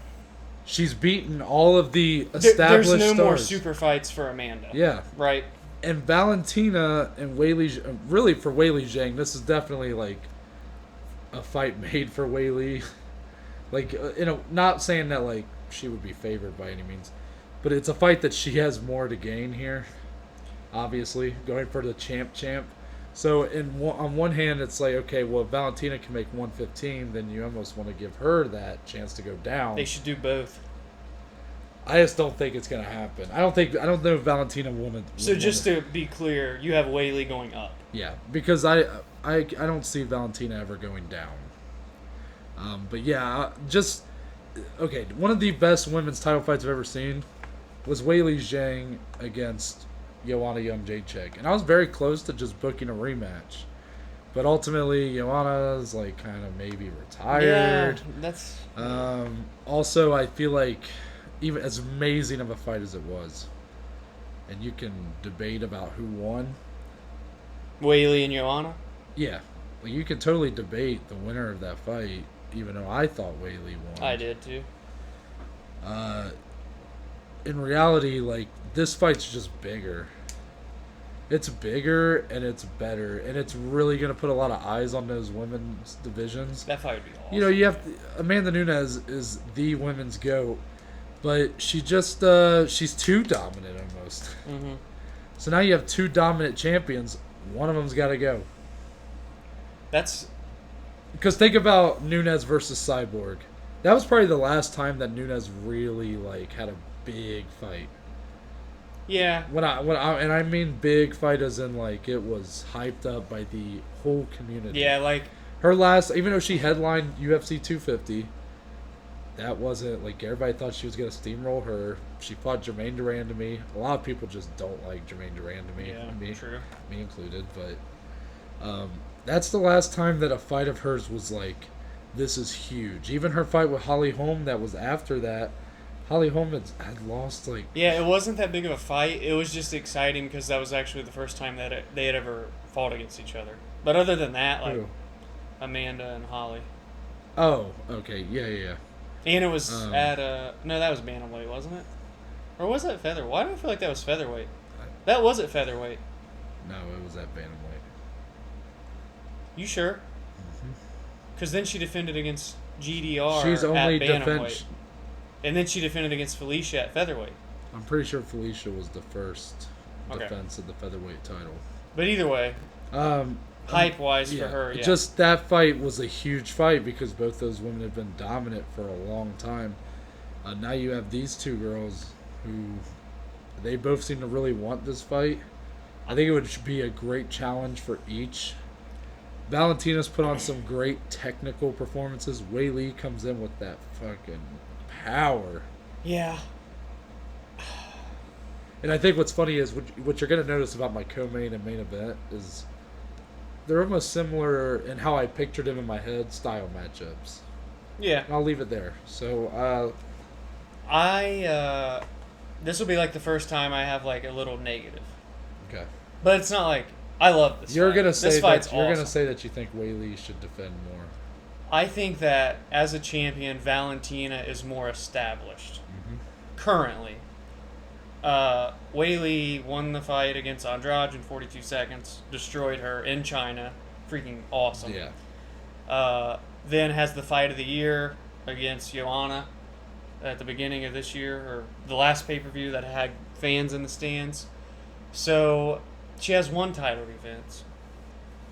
she's beaten all of the established stars. There's no more super fights for Amanda. Yeah. Right? And Valentina and Weili, really for Weili Zhang, this is definitely like a fight made for Weili. Like, not saying that like she would be favored by any means, but it's a fight that she has more to gain here. Obviously, going for the champ. So on one hand, it's like, okay, well, if Valentina can make 115, then you almost want to give her that chance to go down. They should do both. I just don't think it's gonna happen. I don't know if Valentina will. So just to be clear, you have Weili going up. Yeah, because I don't see Valentina ever going down. But yeah, okay. One of the best women's title fights I've ever seen was Weili Zhang against Joanna Jędrzejczyk, and I was very close to just booking a rematch. But ultimately, Joanna's like kind of maybe retired. Yeah, that's. Also, I feel like, even as amazing of a fight as it was, and you can debate about who won. Weili and Joanna? Yeah. Like, you can totally debate the winner of that fight, even though I thought Weili won. I did too. In reality, like, this fight's just bigger. It's bigger and it's better, and it's really going to put a lot of eyes on those women's divisions. That fight would be awesome. You know, Amanda Nunes is the women's GOAT. But she just, she's too dominant almost. Mm-hmm. So now you have two dominant champions. One of them's got to go. That's... Because think about Nunes versus Cyborg. That was probably the last time that Nunes really, like, had a big fight. Yeah. And I mean big fight as in, like, it was hyped up by the whole community. Yeah, like... Her last, even though she headlined UFC 250... That wasn't, like, everybody thought she was going to steamroll her. She fought Jermaine Duran to me. A lot of people just don't like Jermaine Duran to me. Yeah, true. Me included. But that's the last time that a fight of hers was like, this is huge. Even her fight with Holly Holm that was after that, Holly Holm had lost, like... Yeah, it wasn't that big of a fight. It was just exciting because that was actually the first time that they had ever fought against each other. But other than that, like, Amanda and Holly. Oh, okay. Yeah. And it was at no, that was bantamweight, wasn't it? Or was that featherweight? Why do I feel like that was featherweight? That was at featherweight. No, it was at bantamweight. You sure? Because then she defended against GDR She's only at bantamweight. And then she defended against Felicia at featherweight. I'm pretty sure Felicia was the first defense of the featherweight title. But either way, hype-wise for her, yeah. Just that fight was a huge fight because both those women have been dominant for a long time. Now you have these two girls who they both seem to really want this fight. I think it would be a great challenge for each. Valentina's put on some great technical performances. Weili comes in with that fucking power. Yeah. And I think what's funny is what you're going to notice about my co-main and main event is they're almost similar in how I pictured them in my head, style matchups. Yeah. And I'll leave it there. So, this will be like the first time I have like a little negative. Okay. But it's not like I love this. You're fight. gonna say this fight's that. You're awesome. gonna say that you think Weili should defend more. I think that as a champion, Valentina is more established currently. Weili won the fight against Andrade in 42 seconds, destroyed her in China, freaking awesome. Yeah. Then has the fight of the year against Joanna at the beginning of this year, or the last pay-per-view that had fans in the stands. So she has one title defense.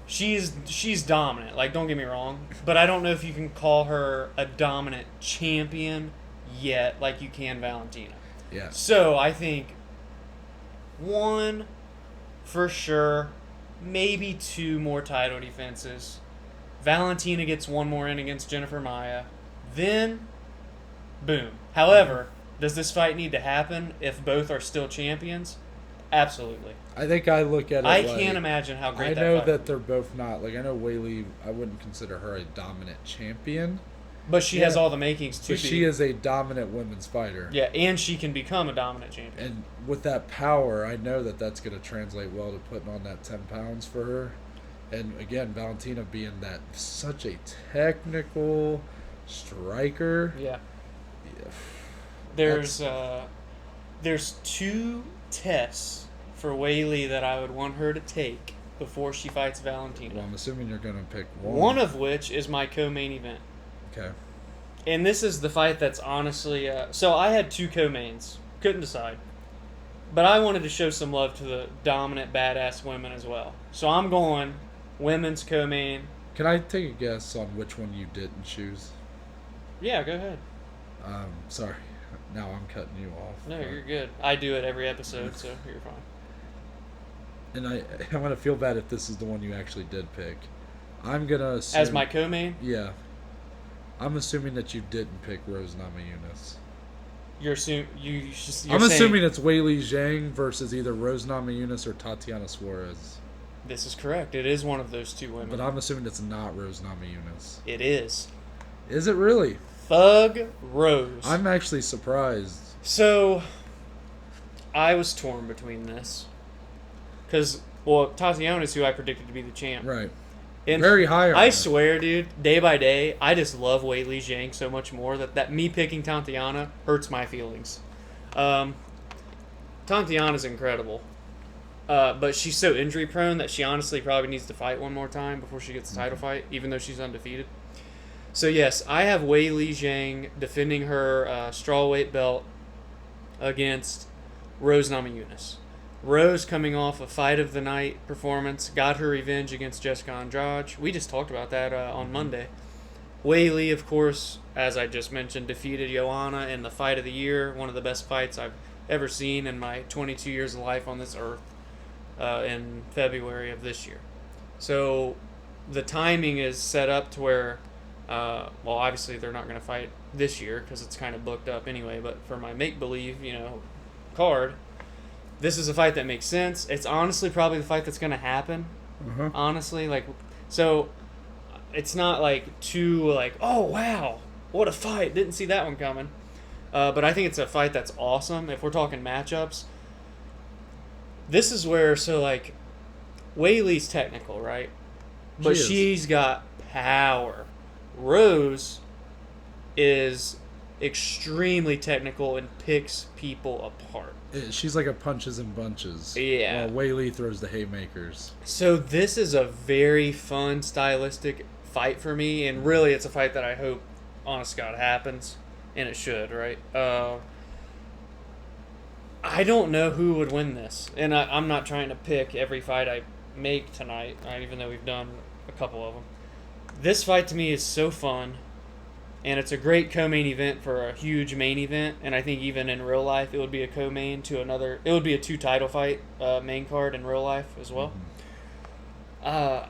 She's dominant, like, don't get me wrong, but I don't know if you can call her a dominant champion yet like you can Valentina. Yeah. So I think one for sure, maybe two more title defenses. Valentina gets one more in against Jennifer Maia. Then, boom. However, does this fight need to happen if both are still champions? Absolutely. I think I look at it I like, can't imagine how great that I know fight that would be. they're both not. Like, I know Weili, I wouldn't consider her a dominant champion. But she has all the makings to be. But she is a dominant women's fighter. Yeah, and she can become a dominant champion. And with that power, I know that that's going to translate well to putting on that 10 pounds for her. And again, Valentina being that such a technical striker. Yeah. Yeah. There's two tests for Weili that I would want her to take before she fights Valentina. Well, I'm assuming you're going to pick one. One of which is my co-main event. Okay. And this is the fight that's honestly... so I had two co-mains. Couldn't decide. But I wanted to show some love to the dominant, badass women as well. So I'm going women's co-main. Can I take a guess on which one you didn't choose? Yeah, go ahead. Sorry. Now I'm cutting you off. No, you're good. I do it every episode, so you're fine. And I'm going to feel bad if this is the one you actually did pick. I'm going to assume... As my co-main? Yeah. I'm assuming that you didn't pick Rose Namajunas. You're assuming it's Weili Zhang versus either Rose Namajunas or Tatiana Suarez. This is correct. It is one of those two women. But I'm assuming it's not Rose Namajunas. It is. Is it really? Thug Rose. I'm actually surprised. So, I was torn between this. Because, Tatiana's who I predicted to be the champ. Right. And very high on I her. swear, dude, day by day, I just love Weili Zhang so much more that me picking Tatiana hurts my feelings. Tatiana's incredible. But she's so injury prone that she honestly probably needs to fight one more time before she gets the title fight, even though she's undefeated. So, yes, I have Weili Zhang defending her strawweight belt against Rose Namajunas. Rose, coming off a fight of the night performance, got her revenge against Jessica Andrade. We just talked about that on Monday. Weili, of course, as I just mentioned, defeated Joanna in the fight of the year, one of the best fights I've ever seen in my 22 years of life on this earth, in February of this year. So the timing is set up to where, obviously they're not going to fight this year because it's kind of booked up anyway, but for my make-believe, card, this is a fight that makes sense. It's honestly probably the fight that's going to happen. Uh-huh. Honestly, so it's not too oh wow, what a fight! Didn't see that one coming. But I think it's a fight that's awesome. If we're talking matchups, this is where Weili's technical, right? But she's got power. Rose is extremely technical and picks people apart. She's like a punches and bunches. Yeah. While Weili throws the haymakers. So this is a very fun, stylistic fight for me, and really it's a fight that I hope, honest God, happens, and it should, right? I don't know who would win this, and I'm not trying to pick every fight I make tonight, even though we've done a couple of them. This fight to me is so fun. And it's a great co-main event for a huge main event. And I think even in real life, it would be a co-main to another. It would be a 2-title fight main card in real life as well. Mm-hmm.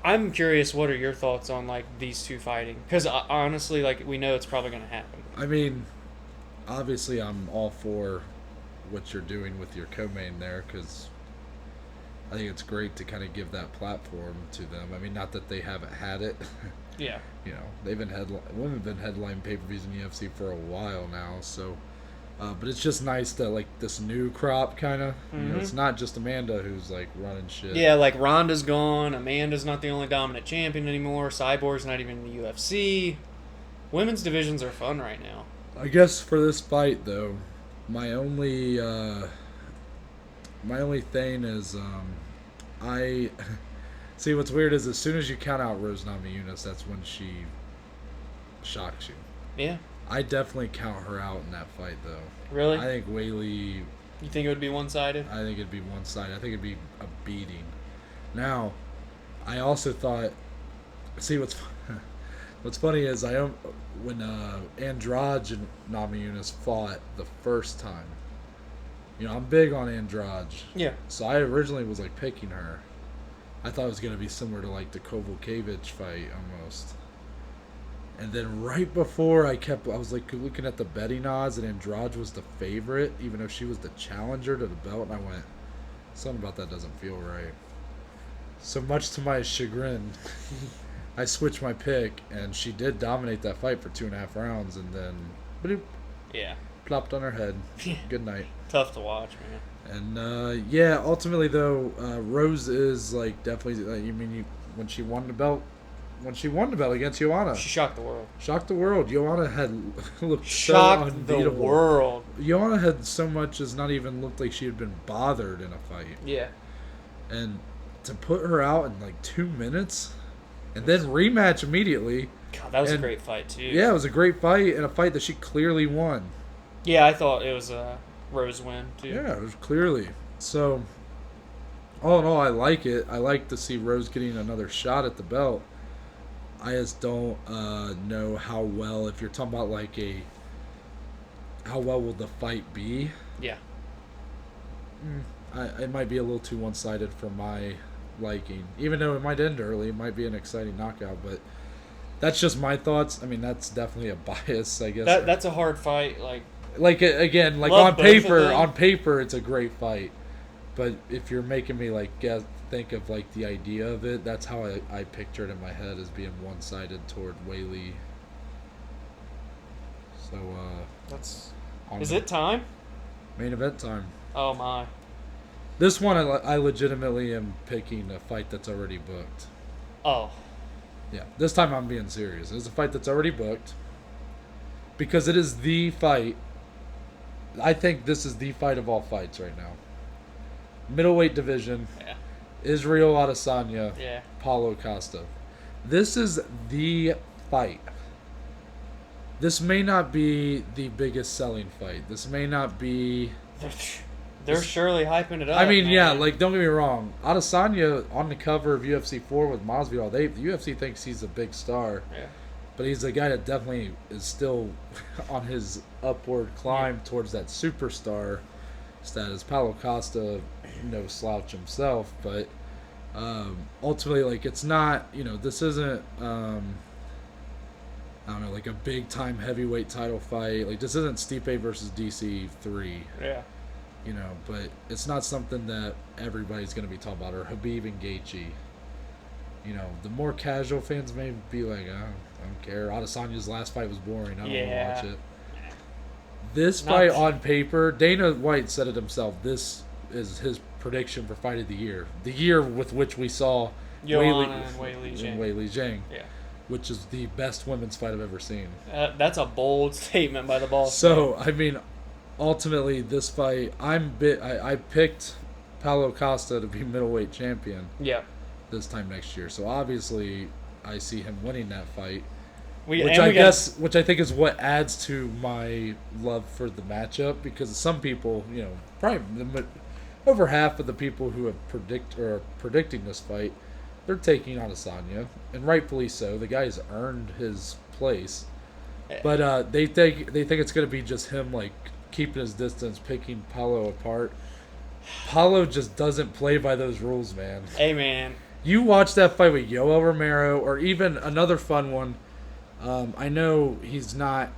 I'm curious, what are your thoughts on these two fighting? Because honestly, we know it's probably going to happen. I mean, obviously I'm all for what you're doing with your co-main there because I think it's great to kind of give that platform to them. I mean, not that they haven't had it. Yeah. They've been women have been headline pay-per-views in UFC for a while now, so But it's just nice that like this new crop kind of. Mm-hmm. You know, it's not just Amanda who's like running shit. Yeah, like Ronda's gone. Amanda's not the only dominant champion anymore. Cyborg's not even in the UFC. Women's divisions are fun right now. I guess for this fight though, my only thing is I see what's weird is as soon as you count out Rose Namajunas, that's when she shocks you. Yeah. I definitely count her out in that fight, though. Really? I think Weili... You think it would be one-sided? I think it'd be one-sided. I think it'd be a beating. Now, I also thought... See, what's funny is when Andrade and Namajunas fought the first time, you know, I'm big on Andrade. Yeah. So I originally was, like, picking her. I thought it was going to be similar to, like, the Kovalkiewicz fight, almost. And then right before I was like looking at the betting odds, and Andrade was the favorite, even though she was the challenger to the belt, and I went, something about that doesn't feel right. So much to my chagrin, I switched my pick, and she did dominate that fight for 2.5 rounds, and then, bloop, yeah, plopped on her head. Good night. Tough to watch, man. And yeah, ultimately though, Rose is like definitely. When she won the belt against Joanna. She shocked the world. Shocked the world. Joanna had looked shocked so unbeatable. The world. Joanna had so much as not even looked like she had been bothered in a fight. Yeah. And to put her out in like 2 minutes and then rematch immediately. God, that was a great fight too. Yeah, it was a great fight and a fight that she clearly won. Yeah, I thought it was a Rose win too. Yeah, it was clearly. So, all in all, I like it. I like to see Rose getting another shot at the belt. I just don't know how well, if you're talking about like how well will the fight be? Yeah. It might be a little too one-sided for my liking. Even though it might end early, it might be an exciting knockout, but that's just my thoughts. I mean, that's definitely a bias, I guess. That's a hard fight. Like again, like on paper, it's a great fight. But if you're making me like think of like the idea of it, that's how I picture it in my head as being one-sided toward Weili. So is it time? Main event time. Oh my. This one I legitimately am picking a fight that's already booked. Oh. Yeah, this time I'm being serious. It's a fight that's already booked because it is the fight. I think this is the fight of all fights right now. Middleweight division. Yeah. Israel Adesanya. Yeah. Paulo Costa. This is the fight. This may not be the biggest selling fight. This may not be... They're surely hyping it up. I mean, man. yeah, like, don't get me wrong. Adesanya on the cover of UFC 4 with Masvidal, the UFC thinks he's a big star. Yeah. But he's a guy that definitely is still on his upward climb towards that superstar status. Paulo Costa, no slouch himself, but ultimately, like, it's not, this isn't, I don't know, like a big time heavyweight title fight. Like, this isn't Stipe versus DC3. Yeah. But it's not something that everybody's going to be talking about, or Khabib and Gaethje. The more casual fans may be like, I don't care. Adesanya's last fight was boring. I don't want to watch it. This fight on paper, Dana White said it himself. This is his prediction for fight of the year. The year with which we saw Joanna and Weili Zhang. Yeah. Which is the best women's fight I've ever seen. That's a bold statement by the boss. So, I mean, ultimately, this fight, I picked Paulo Costa to be middleweight champion. Yeah. This time next year. So obviously, I see him winning that fight, which I think is what adds to my love for the matchup. Because some people, probably over half of the people who have predicting this fight, they're taking Adesanya, and rightfully so. The guy's earned his place, but they think it's going to be just him like keeping his distance, picking Paulo apart. Paulo just doesn't play by those rules, man. Hey, man. You watch that fight with Yoel Romero, or even another fun one. I know he's not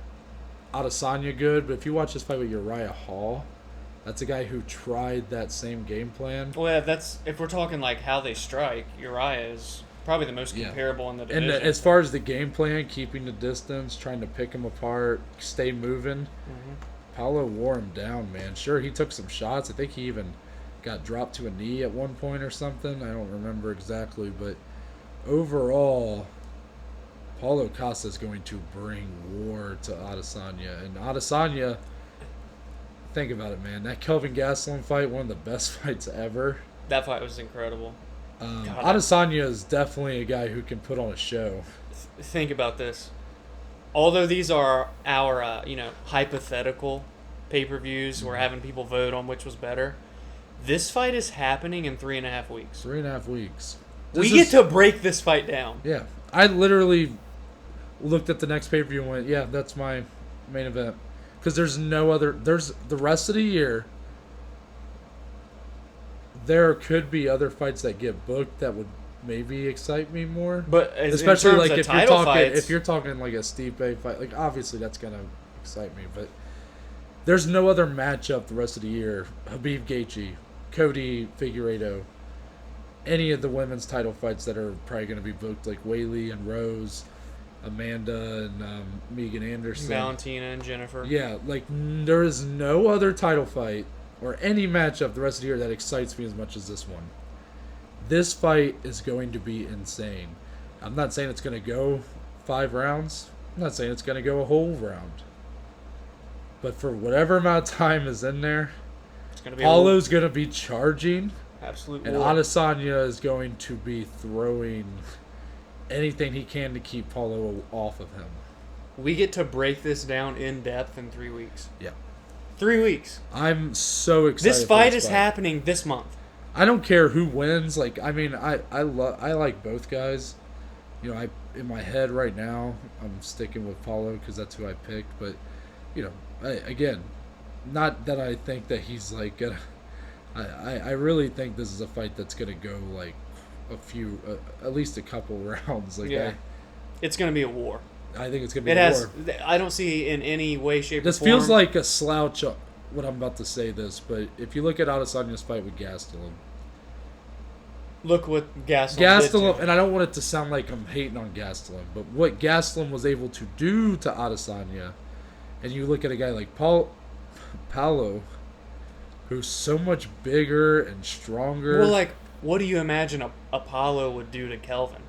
Adesanya good, but if you watch this fight with Uriah Hall, that's a guy who tried that same game plan. Well, yeah, if we're talking like how they strike, Uriah is probably the most comparable in the division. And as far as the game plan, keeping the distance, trying to pick him apart, stay moving. Paulo wore him down, man. Sure, he took some shots. I think he even got dropped to a knee at one point or something. I don't remember exactly, but overall, Paulo Costa is going to bring war to Adesanya. And Adesanya, think about it, man. That Kelvin Gastelum fight, one of the best fights ever. That fight was incredible. Adesanya is definitely a guy who can put on a show. Think about this. Although these are our, hypothetical pay-per-views, we're having people vote on which was better. This fight is happening in 3.5 weeks. 3.5 weeks. We get to break this fight down. Yeah. I literally looked at the next pay-per-view and went, yeah, that's my main event. Because there's no other... There's the rest of the year... There could be other fights that get booked that would maybe excite me more. But especially like if you're fights, talking like a Stipe fight, like obviously that's gonna excite me. But there's no other matchup the rest of the year. Habib Gaethje, Cody Figueiredo, any of the women's title fights that are probably gonna be booked, like Whaley and Rose, Amanda and Megan Anderson, Valentina and Jennifer. Yeah, like there is no other title fight or any matchup the rest of the year that excites me as much as this one. This fight is going to be insane. I'm not saying it's going to go 5 rounds. I'm not saying it's going to go a whole round. But for whatever amount of time is in there, Paulo's going to be charging. Absolutely. And Adesanya is going to be throwing anything he can to keep Paulo off of him. We get to break this down in depth in 3 weeks. Yeah. 3 weeks. I'm so excited. This fight is happening this month. I don't care who wins. Like, I mean, I like both guys. You know, in my head right now, I'm sticking with Paulo because that's who I picked. But, you know, again, not that I think that he's like gonna. I really think this is a fight that's gonna go like a few, at least a couple rounds. Like, yeah, it's gonna be a war. I think it's gonna be a war. I don't see in any way, shape, or form. This feels like a slouch. What I'm about to say this, but if you look at Adesanya's fight with Gastelum, look what Gastelum did, and I don't want it to sound like I'm hating on Gastelum, but what Gastelum was able to do to Adesanya, and you look at a guy like Paulo, who's so much bigger and stronger. Well, like, what do you imagine Paulo would do to Kelvin?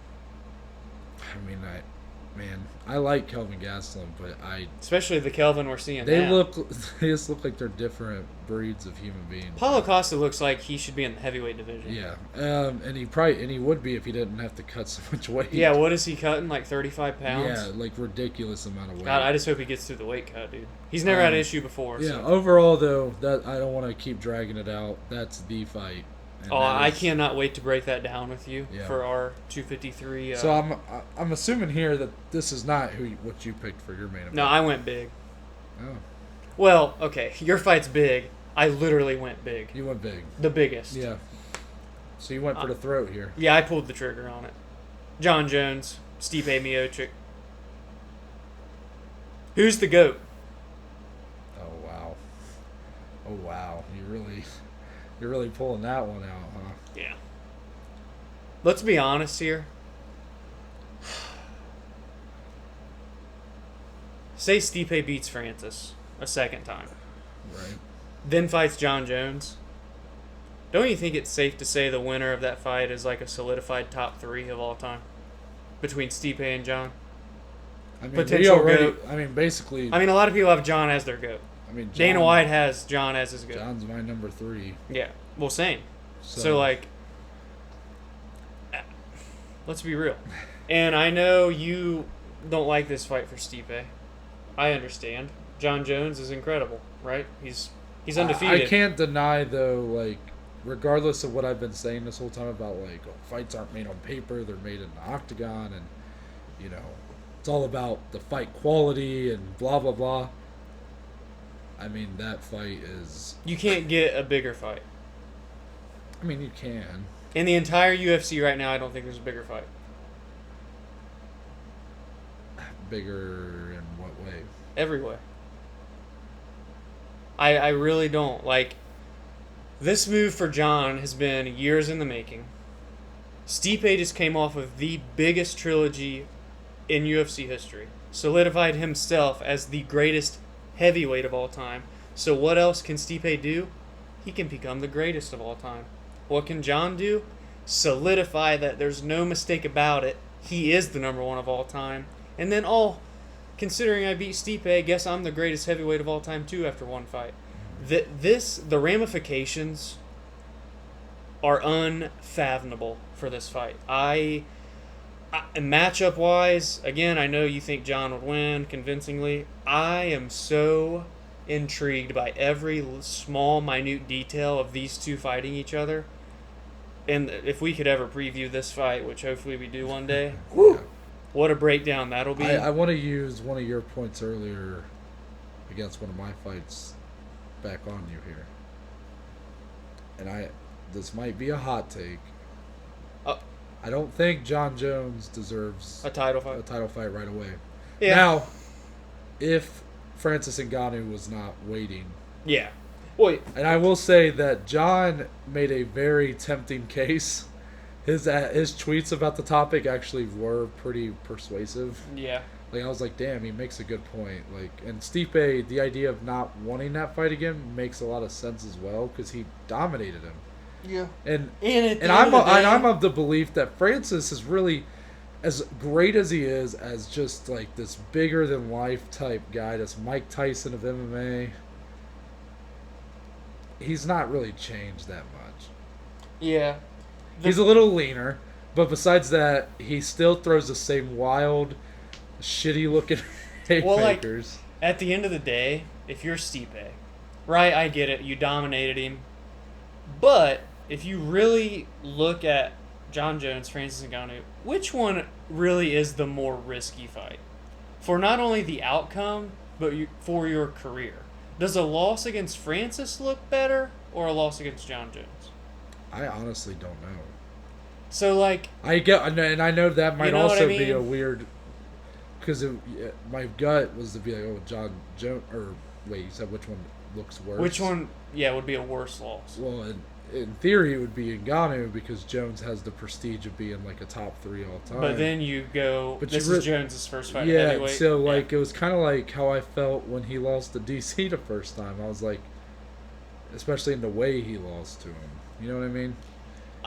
I mean, I like Kelvin Gastelum, but especially the Kelvin we're seeing they now. They just look like they're different breeds of human beings. Paulo Costa looks like he should be in the heavyweight division. Yeah, and he would be if he didn't have to cut so much weight. Yeah, what is he cutting? Like 35 pounds? Yeah, like ridiculous amount of weight. God, I just hope he gets through the weight cut, dude. He's never had an issue before. Yeah, so. Overall though, that I don't want to keep dragging it out. That's the fight. I cannot wait to break that down with you for our 253. So I'm assuming here that this is not what you picked for your main event. No, I went big. Oh. Well, okay, your fight's big. I literally went big. You went big. The biggest. Yeah. So you went for the throat here. Yeah, I pulled the trigger on it. John Jones, Stipe Miocic. Who's the GOAT? Oh wow. You're really pulling that one out, huh? Yeah. Let's be honest here. Say Stipe beats Francis a second time. Right. Then fights John Jones. Don't you think it's safe to say the winner of that fight is like a solidified top 3 of all time? Between Stipe and John? I mean, Potential GOAT. I mean, basically... a lot of people have John as their GOAT. I mean, Dana White has John as his GOAT. John's my number 3. Yeah. Well, same. So, like, let's be real. And I know you don't like this fight for Stipe. I understand. John Jones is incredible, right? He's undefeated. I can't deny, though, like, regardless of what I've been saying this whole time about, like, fights aren't made on paper, they're made in the octagon, and, you know, it's all about the fight quality and blah, blah, blah. I mean, that fight is... You can't get a bigger fight. I mean, you can. In the entire UFC right now, I don't think there's a bigger fight. Bigger in what way? Every way. I really don't. Like, this move for John has been years in the making. Stipe just came off of the biggest trilogy in UFC history. Solidified himself as the greatest heavyweight of all time. So what else can Stipe do? He can become the greatest of all time. What can John do? Solidify that there's no mistake about it. He is the number one of all time. And then, considering I beat Stipe, I guess I'm the greatest heavyweight of all time too after one fight. The ramifications are unfathomable for this fight. Matchup wise, again, I know you think John would win convincingly. I am so intrigued by every small, minute detail of these two fighting each other. And if we could ever preview this fight, which hopefully we do one day, what a breakdown that'll be. I want to use one of your points earlier against one of my fights back on you here. And this might be a hot take. I don't think John Jones deserves a title fight right away. Yeah. Now, if Francis Ngannou was not waiting. Yeah. Wait. And I will say that John made a very tempting case. His tweets about the topic actually were pretty persuasive. Yeah. Like, I was like, damn, he makes a good point. Like, and Stipe, the idea of not wanting that fight again makes a lot of sense as well because he dominated him. Yeah. And I'm of the belief that Francis is really, as great as he is, as just like this bigger than life type guy, this Mike Tyson of MMA. He's not really changed that much. Yeah. He's a little leaner, but besides that, he still throws the same wild, shitty looking haymakers. Well, like, at the end of the day, if you're Stipe, right, I get it, you dominated him. But if you really look at John Jones, Francis Ngannou, which one really is the more risky fight? For not only the outcome, but for your career. Does a loss against Francis look better or a loss against John Jones? I honestly don't know. So, like... and I know that might also be a weird... Because my gut was to be like, oh, John Jones... Or, wait, you said which one looks worse? Which one, would be a worse loss? Well, in theory, it would be Ngannou because Jones has the prestige of being like a top 3 all time. But then you go, this is Jones' first fight at heavyweight. So like it was kind of like how I felt when he lost to DC the first time. I was like, especially in the way he lost to him. You know what I mean?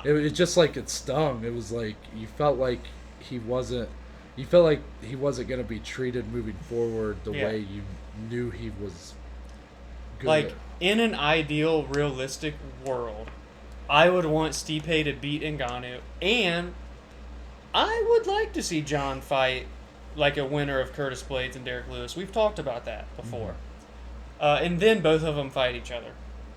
It just like it stung. It was like you felt like he wasn't going to be treated moving forward the way you knew he was good. Like, in an ideal, realistic world, I would want Stipe to beat Ngannou, and I would like to see John fight like a winner of Curtis Blades and Derek Lewis. We've talked about that before. Mm-hmm. And then both of them fight each other,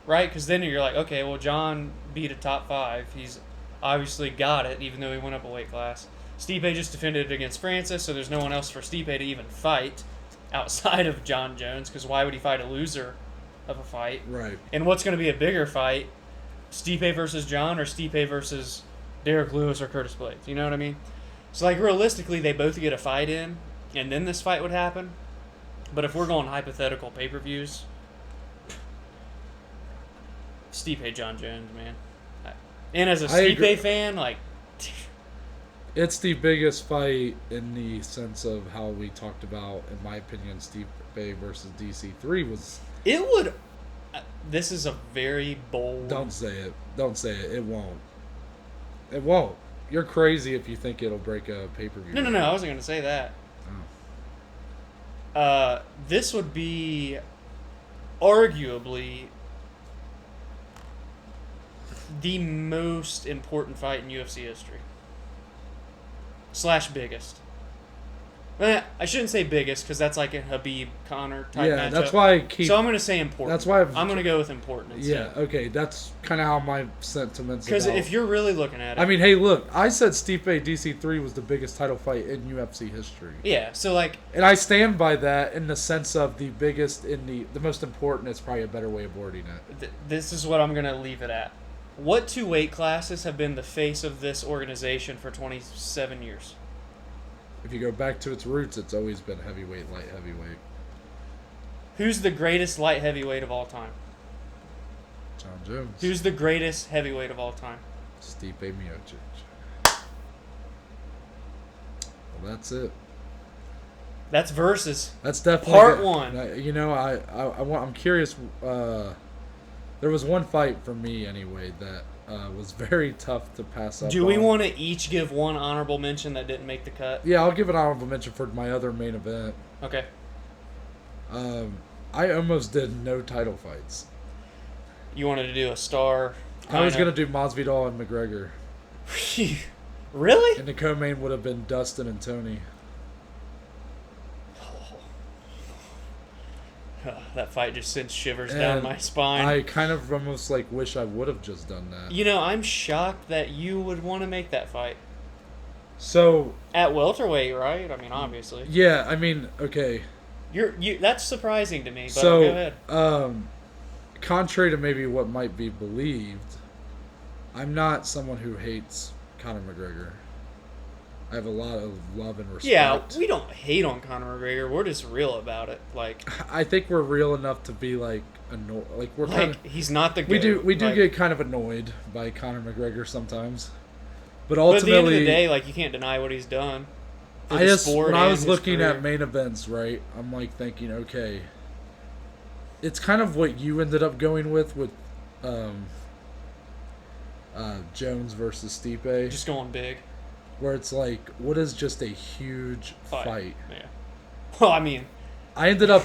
right? Because then you're like, okay, well, John beat a top 5. He's obviously got it, even though he went up a weight class. Stipe just defended it against Francis, so there's no one else for Stipe to even fight outside of John Jones, because why would he fight a loser of a fight? Right. And what's going to be a bigger fight, Stipe versus John or Stipe versus Derek Lewis or Curtis Blades? You know what I mean? So, like, realistically, they both get a fight in, and then this fight would happen. But if we're going hypothetical pay-per-views, Stipe John Jones, man. And as a Stipe fan, like... It's the biggest fight in the sense of how we talked about, in my opinion, Stipe versus DC3 was... It would... This is a very bold... Don't say it. Don't say it. It won't. It won't. You're crazy if you think it'll break a pay-per-view. No. I wasn't going to say that. Oh. This would be arguably the most important fight in UFC history. / biggest. I shouldn't say biggest because that's like a Habib-Conor type matchup. That's why I keep... So I'm going to say important. That's why I'm going to go with important instead. Yeah, okay. That's kind of how my sentiments Because if you're really looking at it... I mean, hey, look. I said Stipe DC3 was the biggest title fight in UFC history. Yeah, so like... And I stand by that in the sense of the biggest in the most important is probably a better way of wording it. This is what I'm going to leave it at. What 2 weight classes have been the face of this organization for 27 years? If you go back to its roots, it's always been heavyweight, light heavyweight. Who's the greatest light heavyweight of all time? John Jones. Who's the greatest heavyweight of all time? Stipe Miocic. Well, that's it. That's versus. That's definitely Part 1. I'm curious. There was one fight for me anyway that was very tough to pass up. Do we want to each give one honorable mention that didn't make the cut? Yeah, I'll give an honorable mention for my other main event. Okay. I almost did no title fights. You wanted to do a star? I was gonna do Masvidal and McGregor. Really? And the co-main would have been Dustin and Tony. That fight just sends shivers down my spine. I kind of almost wish I would have just done that. I'm shocked that you would want to make that fight. So at welterweight, right? I mean, obviously. Yeah, I mean, okay. That's surprising to me. But so, go ahead. Contrary to maybe what might be believed, I'm not someone who hates Conor McGregor. I have a lot of love and respect. Yeah, we don't hate on Conor McGregor. We're just real about it. I think we're real enough to be annoyed. We're kind of. He's not the. We do get kind of annoyed by Conor McGregor sometimes, but ultimately, at the end of the day, you can't deny what he's done. When I was looking at main events, right, I'm thinking, okay, it's kind of what you ended up going with Jones versus Stipe. Just going big. Where it's what is just a huge fight? Yeah. Well, I mean, I ended up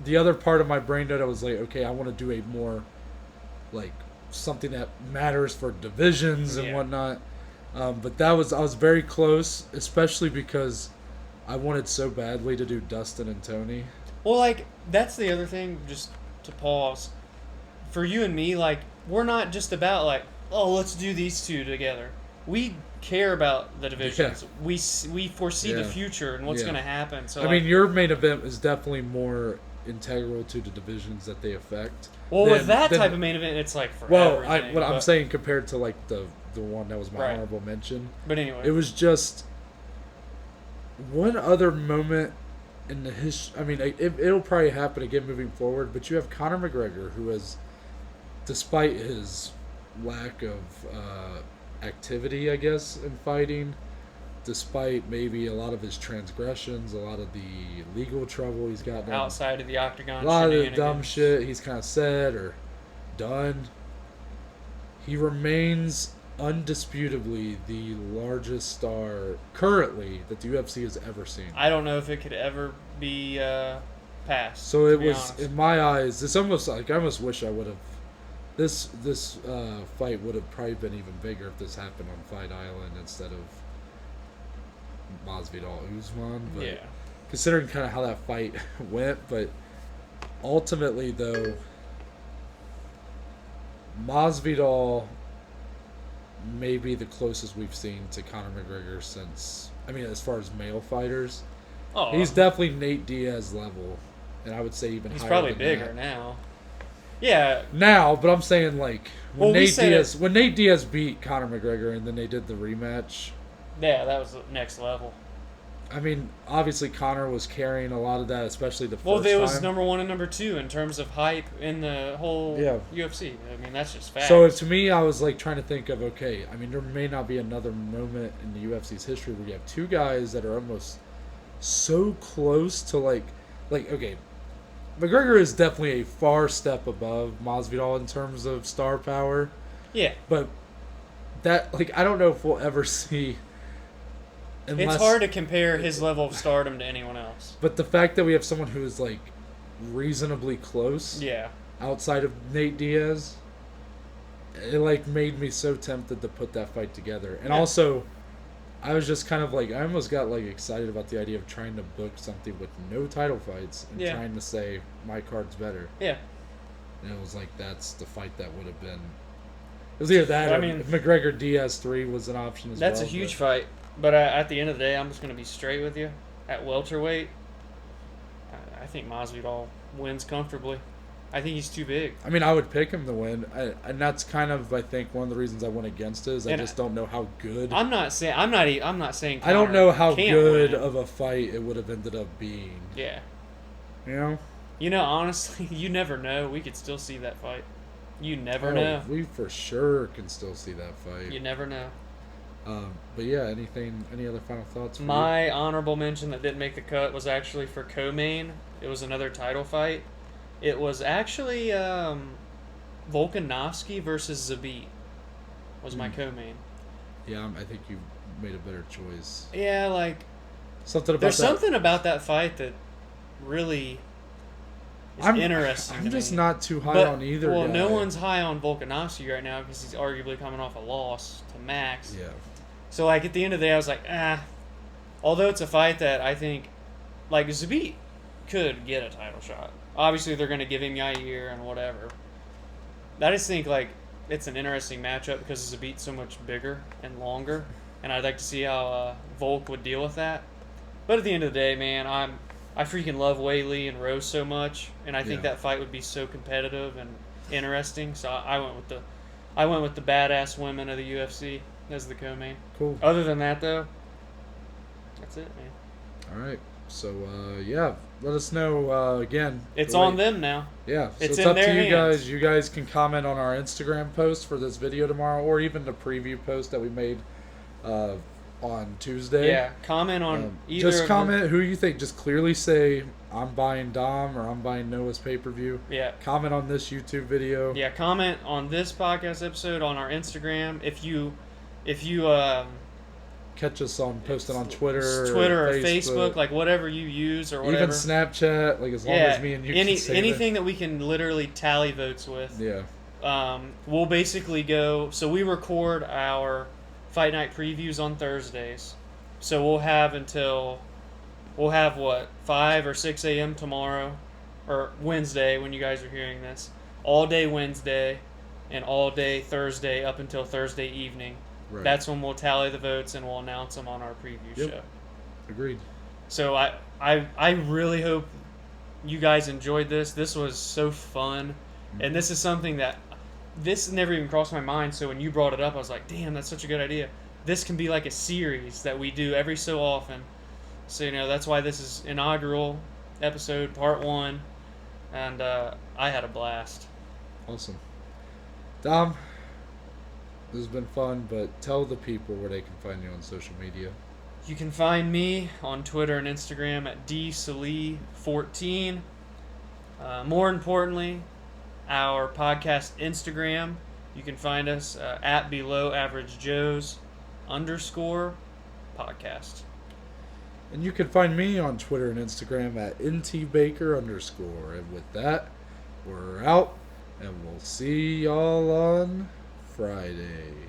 the other part of my brain that I was okay, I want to do a more something that matters for divisions and whatnot. But I was very close, especially because I wanted so badly to do Dustin and Tony. Well, that's the other thing. Just to pause, for you and me, we're not just about let's do these two together. We care about the divisions. Yeah. We foresee the future and what's going to happen. So I mean, your main event is definitely more integral to the divisions that they affect. Well, with that type of main event, it's for everything. I'm saying compared to the one that was my honorable mention. But anyway, it was just one other moment in the history. I mean, it'll probably happen again moving forward. But you have Conor McGregor, who has, despite his lack of activity, I guess, in fighting, despite maybe a lot of his transgressions, a lot of the legal trouble he's gotten outside of the octagon, a lot of the dumb shit he's kind of said or done, he remains undisputably the largest star currently that the UFC has ever seen. I don't know if it could ever be passed. So it was, honest, in my eyes, it's almost I almost wish I would have. This fight would have probably been even bigger if this happened on Fight Island instead of Masvidal Usman. But yeah. Considering kind of how that fight went, but ultimately though, Masvidal may be the closest we've seen to Conor McGregor since, as far as male fighters. Oh, he's definitely Nate Diaz level, and I would say even he's higher probably than bigger that. Now. Yeah. Now, but I'm saying when Nate Diaz beat Conor McGregor and then they did the rematch. Yeah, that was the next level. I mean, obviously Conor was carrying a lot of that, especially the first time. Well, they was number 1 and number 2 in terms of hype in the whole UFC. I mean, that's just fact. So to me, I was trying to think of, there may not be another moment in the UFC's history where you have two guys that are almost so close to okay, McGregor is definitely a far step above Masvidal in terms of star power. Yeah. But that, I don't know if we'll ever see. It's hard to compare his level of stardom to anyone else. But the fact that we have someone who is reasonably close. Yeah. Outside of Nate Diaz, it made me so tempted to put that fight together. And also, I was just kind of I almost got excited about the idea of trying to book something with no title fights and trying to say my card's better. Yeah. And it was that's the fight that would have been. It was either that or if McGregor Diaz 3 was an option as well. That's a huge fight. But at the end of the day, I'm just going to be straight with you. At welterweight, I think Masvidal wins comfortably. I think he's too big. I would pick him to win, and that's kind of I think one of the reasons I went against it is I just don't know how good. I'm not saying Conor I don't know how good win. Of a fight it would have ended up being. Yeah. You know. Honestly, you never know. We could still see that fight. You never know. We for sure can still see that fight. You never know. But yeah, any other final thoughts? My honorable mention that didn't make the cut was actually for co-main. It was another title fight. It was actually Volkanovski versus Zabit was my co-main. Yeah, I think you made a better choice. Yeah, like there's something about that fight that really is interesting. I'm just not too high on either. Well, guy. No one's high on Volkanovski right now because he's arguably coming off a loss to Max. Yeah. So like at the end of the day, I was like, Although it's a fight that I think, like Zabit could get a title shot. Obviously, they're going to give him Yair and whatever. I just think like it's an interesting matchup because Zabit's so much bigger and longer, and I'd like to see how Volk would deal with that. But at the end of the day, man, I freaking love Weili and Rose so much, and I think that fight would be so competitive and interesting. So I went with the badass women of the UFC as the co-main. Cool. Other than that, though, that's it, man. All right. So yeah, let us know again. It's on them now. Yeah, so it's up in their to you hands. guys. You guys can comment on our Instagram post for this video tomorrow, or even the preview post that we made on Tuesday. Yeah, comment on either. Just comment who you think. Just clearly say I'm buying Dom or I'm buying Noah's pay-per-view. Yeah. Comment on this YouTube video. Yeah, comment on this podcast episode on our Instagram. If you catch us on posting on Twitter or Facebook, like whatever you use or whatever. Even Snapchat, like as long as me and you can say anything that we can literally tally votes with. Yeah. We'll basically go. So we record our fight night previews on Thursdays. So we'll have what 5 or 6 a.m. tomorrow or Wednesday when you guys are hearing this. All day Wednesday and all day Thursday up until Thursday evening. Right. That's when we'll tally the votes and we'll announce them on our preview show. Agreed. So I really hope you guys enjoyed this. This was so fun. And this is something that this never even crossed my mind. So when you brought it up, I was like, damn, that's such a good idea. This can be like a series that we do every so often. So, that's why this is inaugural episode, part 1. And I had a blast. Awesome. Dom, this has been fun, but tell the people where they can find you on social media. You can find me on Twitter and Instagram at dsalee14. More importantly, our podcast Instagram, you can find us at BelowAverageJoes _podcast. And you can find me on Twitter and Instagram at ntbaker_. And with that, we're out, and we'll see y'all on Friday.